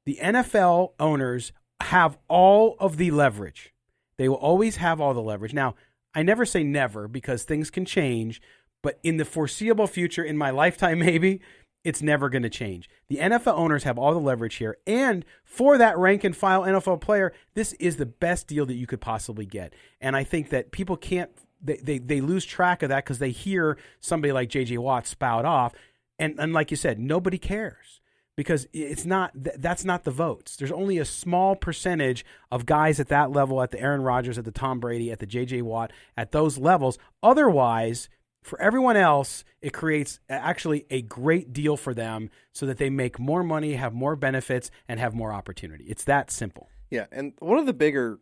The NFL owners have all of the leverage. They will always have all the leverage. Now, I never say never because things can change, but in the foreseeable future, in my lifetime maybe, it's never going to change. The NFL owners have all the leverage here, and for that rank-and-file NFL player, this is the best deal that you could possibly get. And I think that people can't they lose track of that because they hear somebody like J.J. Watt spout off, and like you said, nobody cares because it's not that's not the votes. There's only a small percentage of guys at that level, at the Aaron Rodgers, at the Tom Brady, at the J.J. Watt, at those levels. Otherwise, for everyone else, it creates actually a great deal for them so that they make more money, have more benefits, and have more opportunity. It's that simple. Yeah, and one of the bigger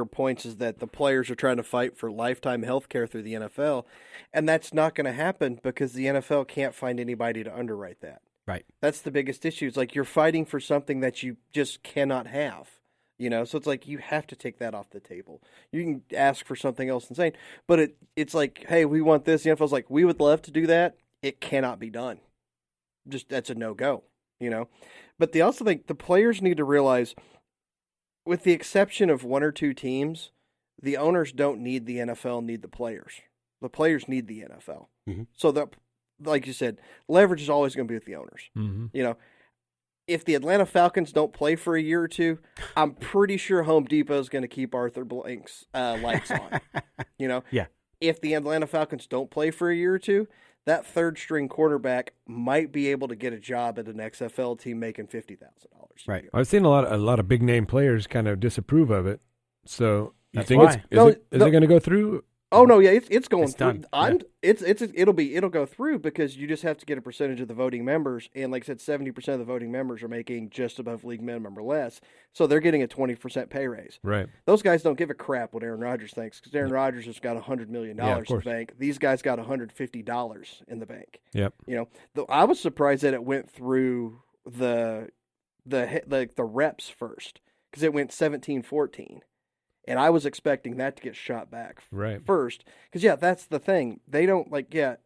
points is that the players are trying to fight for lifetime health care through the NFL, and that's not going to happen because the NFL can't find anybody to underwrite that. Right. That's the biggest issue. It's like you're fighting for something that you just cannot have. So it's like you have to take that off the table. You can ask for something else insane, but it's like, hey, we want this. The NFL's like, we would love to do that. It cannot be done. Just that's a no-go, But they also think the players need to realize, with the exception of one or two teams, the owners don't need the NFL, need the players. The players need the NFL. Mm-hmm. So, like you said, leverage is always going to be with the owners. Mm-hmm. If the Atlanta Falcons don't play for a year or two, I'm pretty sure Home Depot is going to keep Arthur Blank's lights on. Yeah. If the Atlanta Falcons don't play for a year or two, that third-string quarterback might be able to get a job at an XFL team making $50,000. Right. I've seen a lot of big-name players kind of disapprove of it. So you That's think why. is it going to go through? Oh no, yeah, it's going It's through. done. It'll go through because you just have to get a percentage of the voting members, and like I said, 70% of the voting members are making just above league minimum or less, so they're getting a 20% pay raise. Right. Those guys don't give a crap what Aaron Rodgers thinks because Aaron Rodgers has got $100 million in the bank. These guys got $150 in the bank. Yep. I was surprised that it went through the reps first because it went 17-14. And I was expecting that to get shot back first. Because, that's the thing. They don't,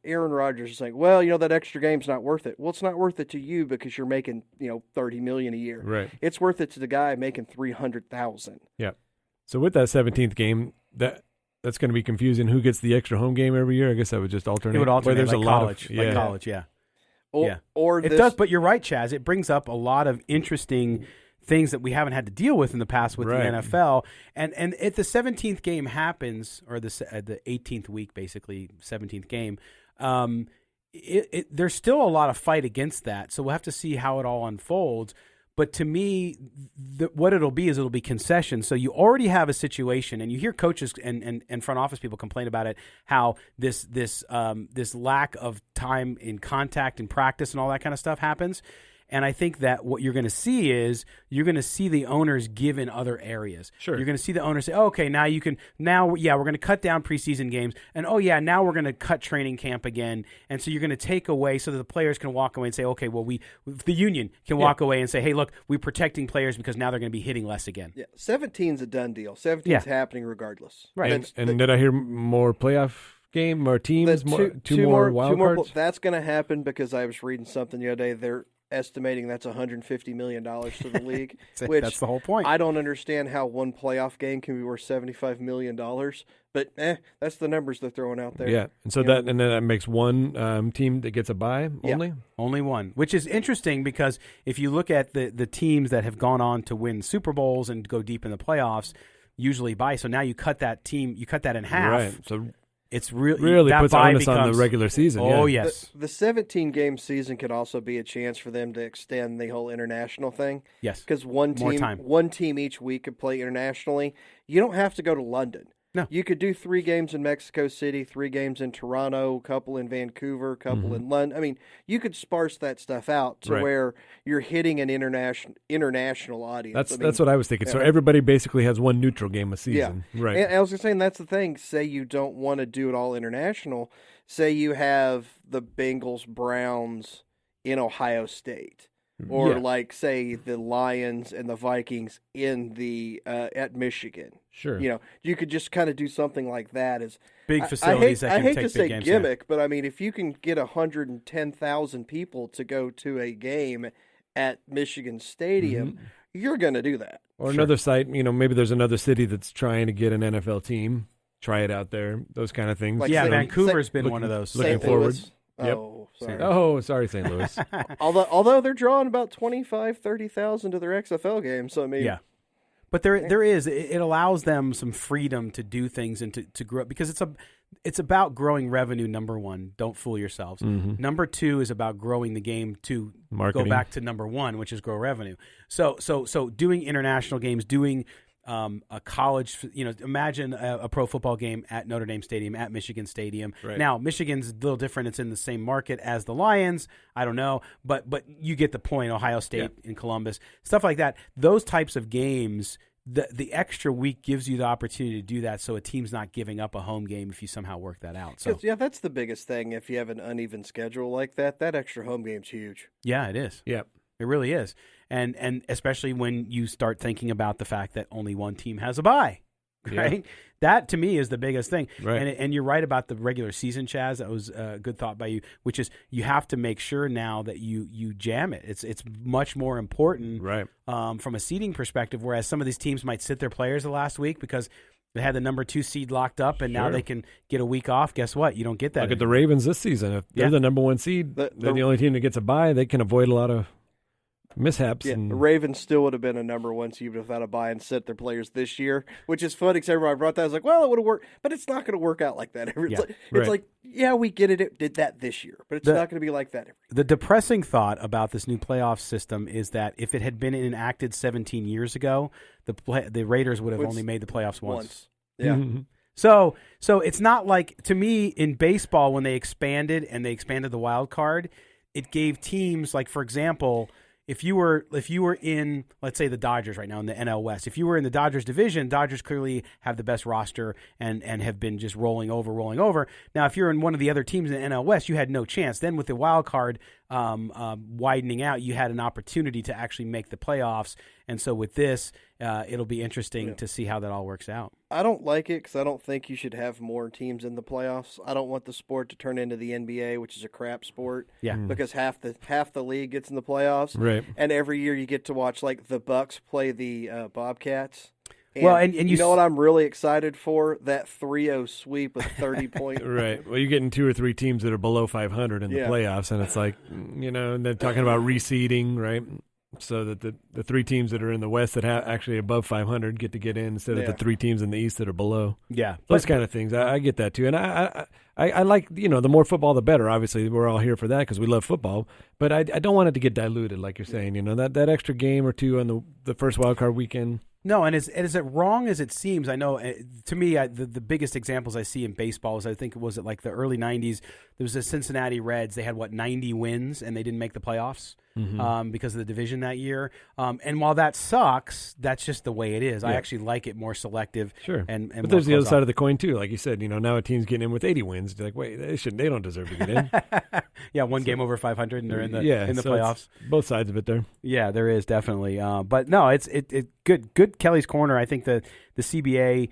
Aaron Rodgers is like, well, that extra game's not worth it. Well, it's not worth it to you because you're making, $30 million a year. Right. It's worth it to the guy making $300,000. Yeah. So with that 17th game, that's going to be confusing. Who gets the extra home game every year? I guess that would just alternate. It would alternate There's like a college. lot Like college, yeah. Or it does, but you're right, Chaz. It brings up a lot of interesting things that we haven't had to deal with in the past with the NFL. And if the 17th game happens, or the 18th week, basically, 17th game, there's still a lot of fight against that. So we'll have to see how it all unfolds. But to me, what it'll be concessions. So you already have a situation, and you hear coaches and front office people complain about it, how this lack of time in contact and practice and all that kind of stuff happens. And I think that what you're going to see is you're going to see the owners give in other areas. Sure. You're going to see the owners say, okay, we're going to cut down preseason games. And, now we're going to cut training camp again. And so you're going to take away so that the players can walk away and say, okay, well, the union can walk away and say, hey, look, we're protecting players because now they're going to be hitting less again. Yeah, 17's a done deal. 17's happening regardless. Right. And did I hear more playoff game or teams? Two more wild cards? That's going to happen because I was reading something the other day. They're estimating that's $150 million to the league, which that's the whole point. I don't understand how one playoff game can be worth $75 million, but that's the numbers they're throwing out there. Yeah, and so then that makes one team that gets a bye only? Only one, which is interesting because if you look at the teams that have gone on to win Super Bowls and go deep in the playoffs, usually bye. So now you cut that in half. Right. So it's really Really puts onus on the regular season. Oh, yeah. yes. The 17-game season could also be a chance for them to extend the whole international thing. Yes. Because one team each week could play internationally. You don't have to go to London. No. You could do 3 games in Mexico City, 3 games in Toronto, a couple in Vancouver, a couple in London. I mean, you could sparse that stuff out to where you're hitting an international audience. That's what I was thinking. So everybody basically has one neutral game a season. Yeah. Right. And I was just saying that's the thing. Say you don't want to do it all international. Say you have the Bengals, Browns in Ohio State. Or like, say, the Lions and the Vikings in the at Michigan. Sure. You know, you could just kind of do something like that. As big facilities. I hate to say games, gimmick, but I mean, if you can get 110,000 people to go to a game at Michigan Stadium, you're going to do that. Or another site, you know, maybe there's another city that's trying to get an NFL team, try it out there, those kind of things. Like Vancouver's been one of those. Looking forward. Yep. Oh, sorry. Oh, sorry, St. Louis. Although they're drawing about 30,000 to their XFL games, so I mean, but there is it allows them some freedom to do things and to grow, because it's about growing revenue. Number one, don't fool yourselves. Number two is about growing the game to Marketing. Go back to number one, which is grow revenue. So doing international games, doing a college, you know, imagine a pro football game at Notre Dame Stadium, at Michigan Stadium. Right. Now, Michigan's a little different. It's in the same market as the Lions. I don't know, but you get the point. Ohio State in Columbus, stuff like that. Those types of games, the extra week gives you the opportunity to do that, so a team's not giving up a home game if you somehow work that out. So that's the biggest thing. If you have an uneven schedule like that extra home game's huge. Yeah, it is. Yep. It really is. And especially when you start thinking about the fact that only one team has a bye, right? Yeah. That, to me, is the biggest thing. Right. And you're right about the regular season, Chaz. That was a good thought by you, which is you have to make sure now that you jam it. It's much more important from a seeding perspective, whereas some of these teams might sit their players the last week because they had the number 2 seed locked up, and now they can get a week off. Guess what? You don't get that Look anymore. at the Ravens this season. If they're the number 1 seed, they're the only team that gets a bye. They can avoid a lot of mishaps. Yeah, the Ravens still would have been a number 1 seed without a bye and set their players this year, which is funny because everybody brought that. I was like, well, it would have worked, but it's not going to work out like that. It's like, yeah, we get it. It did that this year, but it's not going to be like that every year. The depressing thought about this new playoff system is that if it had been enacted 17 years ago, the Raiders would have only made the playoffs once. Yeah. So it's not like, to me, in baseball, when they expanded the wild card, it gave teams, like, for example, if you were in, let's say, the Dodgers right now in the NL West, if you were in the Dodgers division, Dodgers clearly have the best roster and have been just rolling over. Now, if you're in one of the other teams in the NL West, you had no chance. Then with the wild card widening out, you had an opportunity to actually make the playoffs. And so with this, it'll be interesting to see how that all works out. I don't like it because I don't think you should have more teams in the playoffs. I don't want the sport to turn into the NBA, which is a crap sport. Yeah. Because half the league gets in the playoffs. Right. And every year you get to watch, like, the Bucks play the Bobcats. And well, and you know what I'm really excited for? That 3-0 sweep with 30 points. Right. Well, you're getting 2 or 3 teams that are below 500 in the playoffs, and it's like, you know, and they're talking about reseeding, right? So that the 3 teams that are in the West that have actually above 500 get in instead of the 3 teams in the East that are below. Yeah. Those kind of things. I get that too. And I like, you know, the more football, the better. Obviously, we're all here for that because we love football. But I don't want it to get diluted, like you're saying. You know, that extra game or 2 on the first wild card weekend. No, and is it wrong as it seems? I know, to me, the biggest examples I see in baseball is, I think, was it like the early 90s, there was the Cincinnati Reds. They had, 90 wins, and they didn't make the playoffs because of the division that year. And while that sucks, that's just the way it is. I actually like it more selective. Sure. And but there's the other side of the coin, too. Like you said, you know, now a team's getting in with 80 wins. They're like, wait, they don't deserve to get in. Yeah, one game over 500, and they're in the playoffs. Both sides of it there. Yeah, there is definitely. But no, it's good Kelly's Corner. I think the CBA,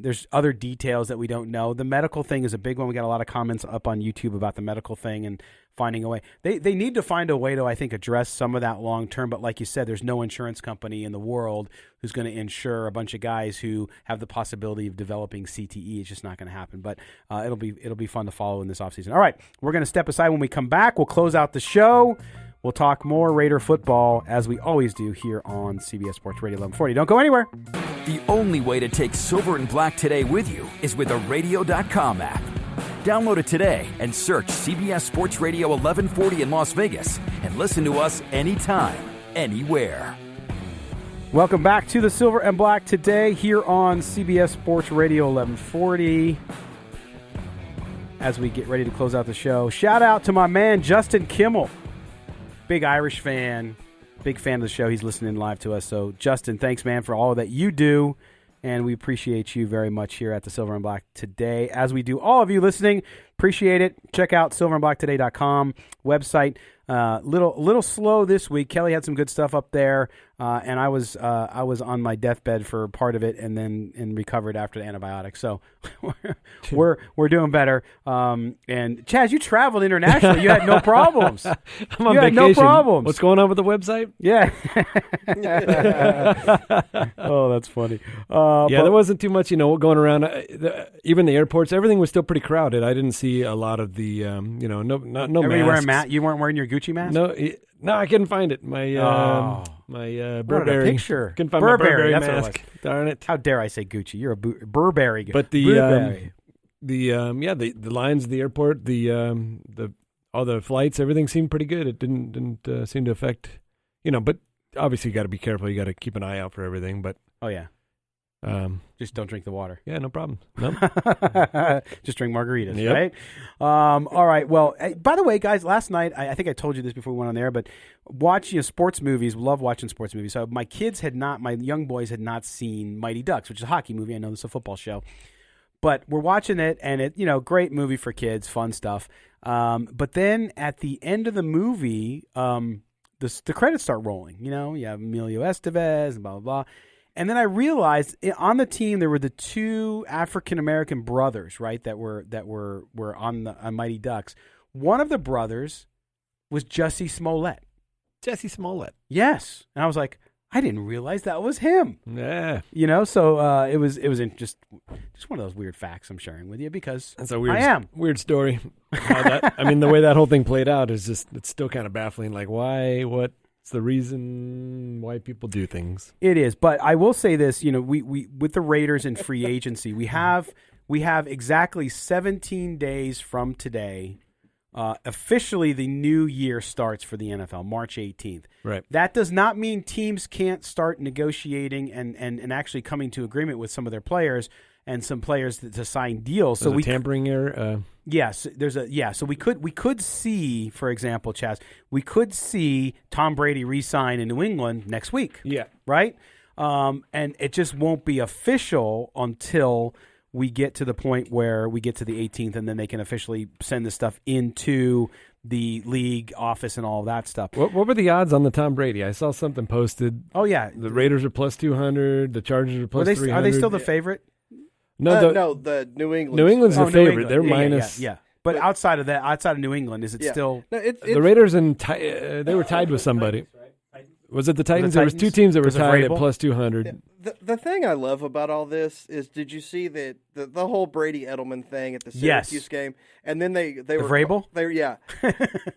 there's other details that we don't know. The medical thing is a big one. We got a lot of comments up on YouTube about the medical thing and finding a way. They need to find a way to, I think, address some of that long term. But like you said, there's no insurance company in the world who's going to insure a bunch of guys who have the possibility of developing CTE. It's just not going to happen. But it'll be fun to follow in this offseason. All right, we're going to step aside. When we come back, we'll close out the show. We'll talk more Raider football, as we always do here on CBS Sports Radio 1140. Don't go anywhere. The only way to take Silver and Black Today with you is with a radio.com app. Download it today and search CBS Sports Radio 1140 in Las Vegas and listen to us anytime, anywhere. Welcome back to the Silver and Black Today here on CBS Sports Radio 1140. As we get ready to close out the show, shout out to my man Justin Kimmel, big Irish fan, big fan of the show. He's listening live to us. So, Justin, thanks, man, for all that you do, and we appreciate you very much here at the Silver and Black Today. As we do, all of you listening, appreciate it. Check out silverandblacktoday.com website. Little slow this week. Kelly had some good stuff up there, and I was on my deathbed for part of it, and recovered after the antibiotics. So we're doing better. And Chaz, you traveled internationally. You had no problems. I'm on you vacation. Had no problems. What's going on with the website? Yeah. Oh, that's funny. There wasn't too much, going around. Even the airports, everything was still pretty crowded. I didn't see a lot of the, no masks. You weren't wearing your Gucci mask? No, I couldn't find it. My Burberry picture. Couldn't find Burberry, my that's Burberry what it mask. Darn it! How dare I say Gucci? You're a Burberry guy. But the lines at the airport, all the flights, everything seemed pretty good. It didn't seem to affect, But obviously, you got to be careful. You got to keep an eye out for everything. But just don't drink the water. Yeah, no problem. No. Just drink margaritas, Yep. right? All right. Well, by the way, guys, last night, I think I told you this before we went on there, but sports movies, love watching sports movies. So my young boys had not seen Mighty Ducks, which is a hockey movie. I know this is a football show. But we're watching it, and it, great movie for kids, fun stuff. But then at the end of the movie, the credits start rolling. You have Emilio Estevez and blah, blah, blah. And then I realized on the team there were the two African American brothers, right, that were on Mighty Ducks. One of the brothers was Jussie Smollett. Jussie Smollett. Yes, and I was like, I didn't realize that was him. Yeah. So it was just one of those weird facts I'm sharing with you because that's a weird, I am. Weird story. The way that whole thing played out is it's still kind of baffling. Like, why? What's the reason why people do things? It is, but I will say this: we with the Raiders in free agency, we have exactly 17 days from today. Officially, the new year starts for the NFL, March 18th. Right. That does not mean teams can't start negotiating and actually coming to agreement with some of their players and some players to sign deals. There's a tampering error. Yes, So we could see, for example, Chaz, we could see Tom Brady re-sign in New England next week. Yeah. Right. And it just won't be official until we get to the point where we get to the 18th, and then they can officially send the stuff into the league office and all of that stuff. What were the odds on the Tom Brady? I saw something posted. Oh, yeah. The Raiders are plus 200. The Chargers are plus 300. Are they still the favorite? No, the New England. New England's the favorite. England. They're yeah, minus. Yeah. But outside of New England, is it still? No, the Raiders they were tied with somebody. Was it the Titans? There was two teams that were tied at plus 200. The thing I love about all this is, did you see that the whole Brady Edelman thing at the Syracuse game, and then they were Vrabel?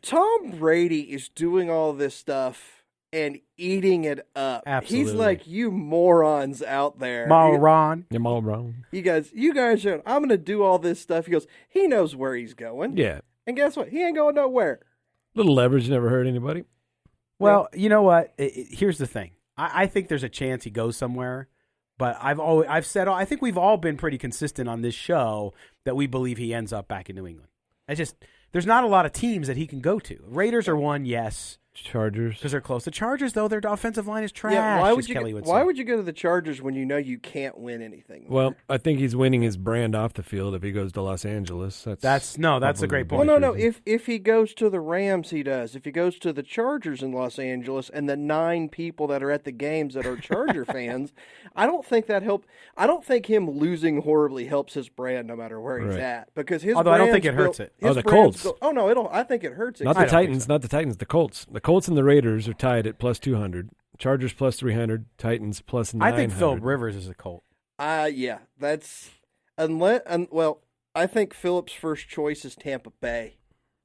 Tom Brady is doing all this stuff and eating it up. Absolutely. He's like, you morons out there, moron. You're moron. You guys are. I'm going to do all this stuff. He goes. He knows where he's going. Yeah. And guess what? He ain't going nowhere. Little leverage never hurt anybody. Well, you know what? Here's the thing. I think there's a chance he goes somewhere, but I've said I think we've all been pretty consistent on this show that we believe he ends up back in New England. There's not a lot of teams that he can go to. Raiders are one, yes. Chargers. Because they're close. The Chargers, though, their offensive line is trash. Yeah, why would you go to the Chargers when you know you can't win anything? Well, I think he's winning his brand off the field if he goes to Los Angeles. That's a great point. Well, no. If he goes to the Rams, he does. If he goes to the Chargers in Los Angeles and the 9 people that are at the games that are Charger fans, I don't think that help. I don't think him losing horribly helps his brand no matter where he's at, because his. Although I don't think it hurts it. The Colts. I think it hurts it. Not the Titans. Not the Titans. The Colts. The Colts and the Raiders are tied at plus 200. Chargers plus 300. Titans plus 900. I think Phillip Rivers is a Colt. Yeah, that's I think Phillips' first choice is Tampa Bay.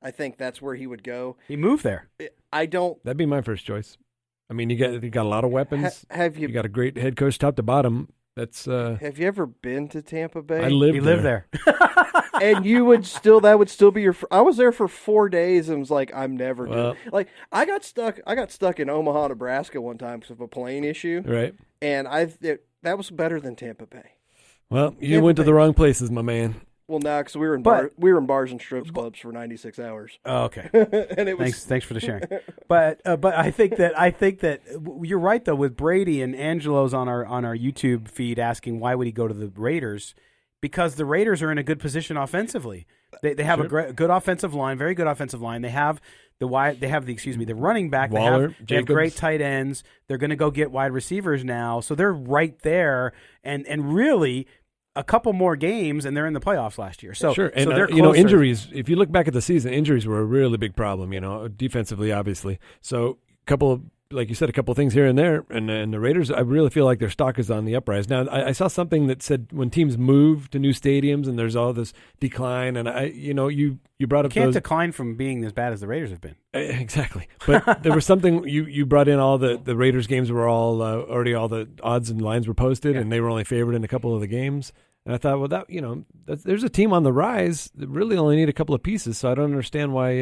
I think that's where he would go. He moved there. That'd be my first choice. I mean, you got a lot of weapons. You got a great head coach top to bottom. That's Have you ever been to Tampa Bay? I lived You live there. And that would still be I was there for 4 days and was like, I'm never doing it. Like, I got stuck in Omaha, Nebraska one time because of a plane issue. right. And that was better than Tampa Bay. Well, you went to the wrong places, my man. Well, no, because we were in bars and strip clubs for 96 hours. Oh, okay. And it was Thanks for the sharing. But I think that you're right though with Brady, and Angelo's on our YouTube feed asking why would he go to the Raiders, because the Raiders are in a good position offensively. They have a good offensive line, very good offensive line. They have the running back. Waller, they have great tight ends. They're going to go get wide receivers now, so they're right there. And really, a couple more games, and they're in the playoffs last year. So sure, and so they're closer. injuries. If you look back at the season, injuries were a really big problem. Defensively, obviously. So like you said, a couple of things here and there, and the Raiders, I really feel like their stock is on the uprise. Now, I saw something that said when teams move to new stadiums and there's all this decline, and you brought up can't decline from being as bad as the Raiders have been. Exactly, but there was something you brought in. All the Raiders games were all already all the odds and lines were posted, and they were only favored in a couple of the games. And I thought, well, there's a team on the rise that really only need a couple of pieces. So I don't understand why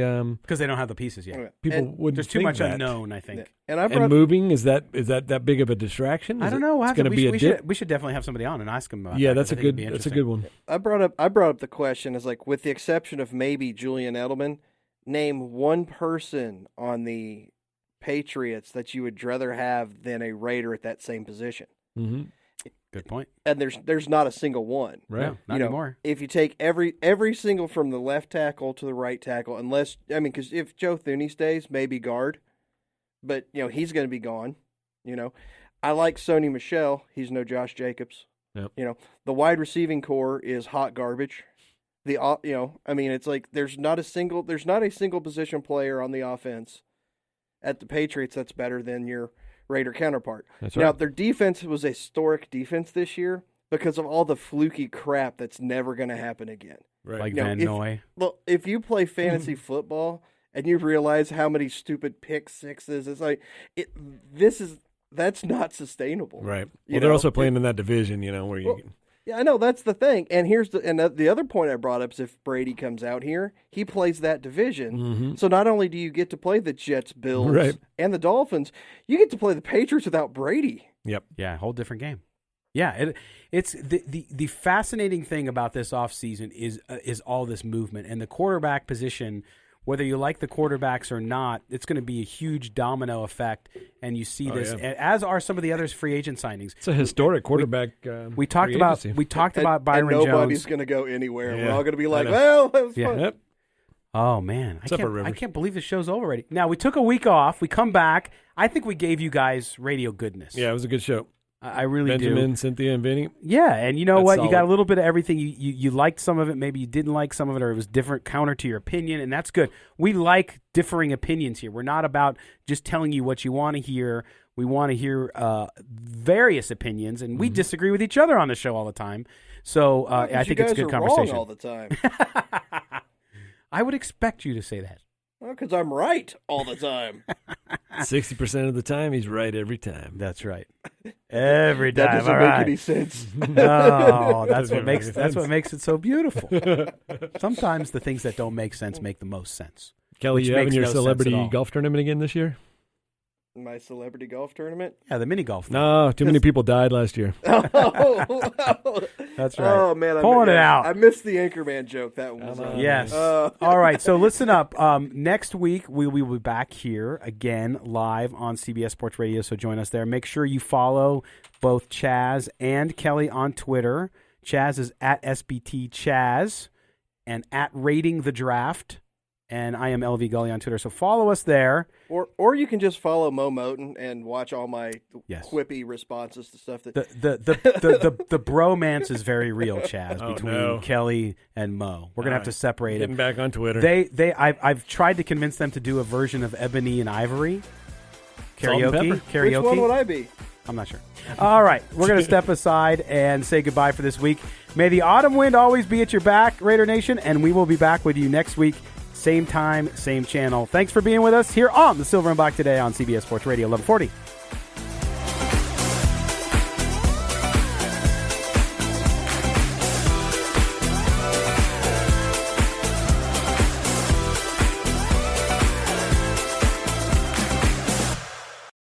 because they don't have the pieces yet. People wouldn't. There's too think much that. unknown, I think. And moving is that big of a distraction? I don't know. It's going to be a dip. We should definitely have somebody on and ask them about Yeah, that. that's a good one. I brought up the question is like, with the exception of maybe Julian Edelman, name one person on the Patriots that you would rather have than a Raider at that same position. Mm-hmm. Good point. And there's not a single one. Right. No, not anymore. If you take every single from the left tackle to the right tackle, because if Joe Thuney stays, maybe guard, but he's going to be gone. I like Sony Michel. He's no Josh Jacobs. Yep. The wide receiving core is hot garbage. It's like there's not a single position player on the offense at the Patriots that's better than your Raider counterpart. That's right. Now, their defense was a historic defense this year because of all the fluky crap that's never going to happen again. Right. Like Van Noy. Well, if you play fantasy football and you realize how many stupid pick sixes, it's like that's not sustainable. Right. Well, they're also playing in that division, where you. Yeah, I know, that's the thing. And the other point I brought up is if Brady comes out here, he plays that division. Mm-hmm. So not only do you get to play the Jets, Bills, and the Dolphins, you get to play the Patriots without Brady. Yep. Yeah, whole different game. Yeah, it's the fascinating thing about this offseason is all this movement and the quarterback position. Whether you like the quarterbacks or not, it's going to be a huge domino effect, and you see this, as are some of the other free agent signings. It's a historic quarterback. We talked about Byron Jones. Nobody's going to go anywhere. Yeah. We're all going to be like, well, that was fun. Yep. Oh man, I can't believe the show's over already. Now we took a week off. We come back. I think we gave you guys radio goodness. Yeah, it was a good show. I really Benjamin, do. Cynthia, and Vinny. Yeah, and you know what? Solid. You got a little bit of everything. You liked some of it. Maybe you didn't like some of it, or it was different, counter to your opinion, and that's good. We like differing opinions here. We're not about just telling you what you want to hear. We want to hear various opinions, and we disagree with each other on the show all the time. So I think it's a good conversation. Wrong all the time. I would expect you to say that. Well, because I'm right all the time. 60% of the time, he's right every time. That's right. Every time. That doesn't make any sense. No, that's what makes it so beautiful. Sometimes the things that don't make sense make the most sense. Kelly, you having your no celebrity golf tournament again this year? My celebrity golf tournament? Yeah, the mini golf. No, too many people died last year. That's right. Oh, man. Pulling it out. I missed the Anchorman joke. That one was yes. All right, so listen up. Next week, we will be back here again live on CBS Sports Radio, so join us there. Make sure you follow both Chaz and Kelly on Twitter. Chaz is at SBT Chaz and at Rating the Draft. And I am LV Gully on Twitter, so follow us there. Or you can just follow Mo Moten and watch all my quippy responses to stuff that the bromance is very real, Chaz, between Kelly and Mo. We're gonna have to separate Getting it. back on Twitter. I've tried to convince them to do a version of Ebony and Ivory karaoke. Which one would I be? I'm not sure. All right, we're going to step aside and say goodbye for this week. May the autumn wind always be at your back, Raider Nation, and we will be back with you next week. Same time, same channel. Thanks for being with us here on the Silver and Black today on CBS Sports Radio 1140.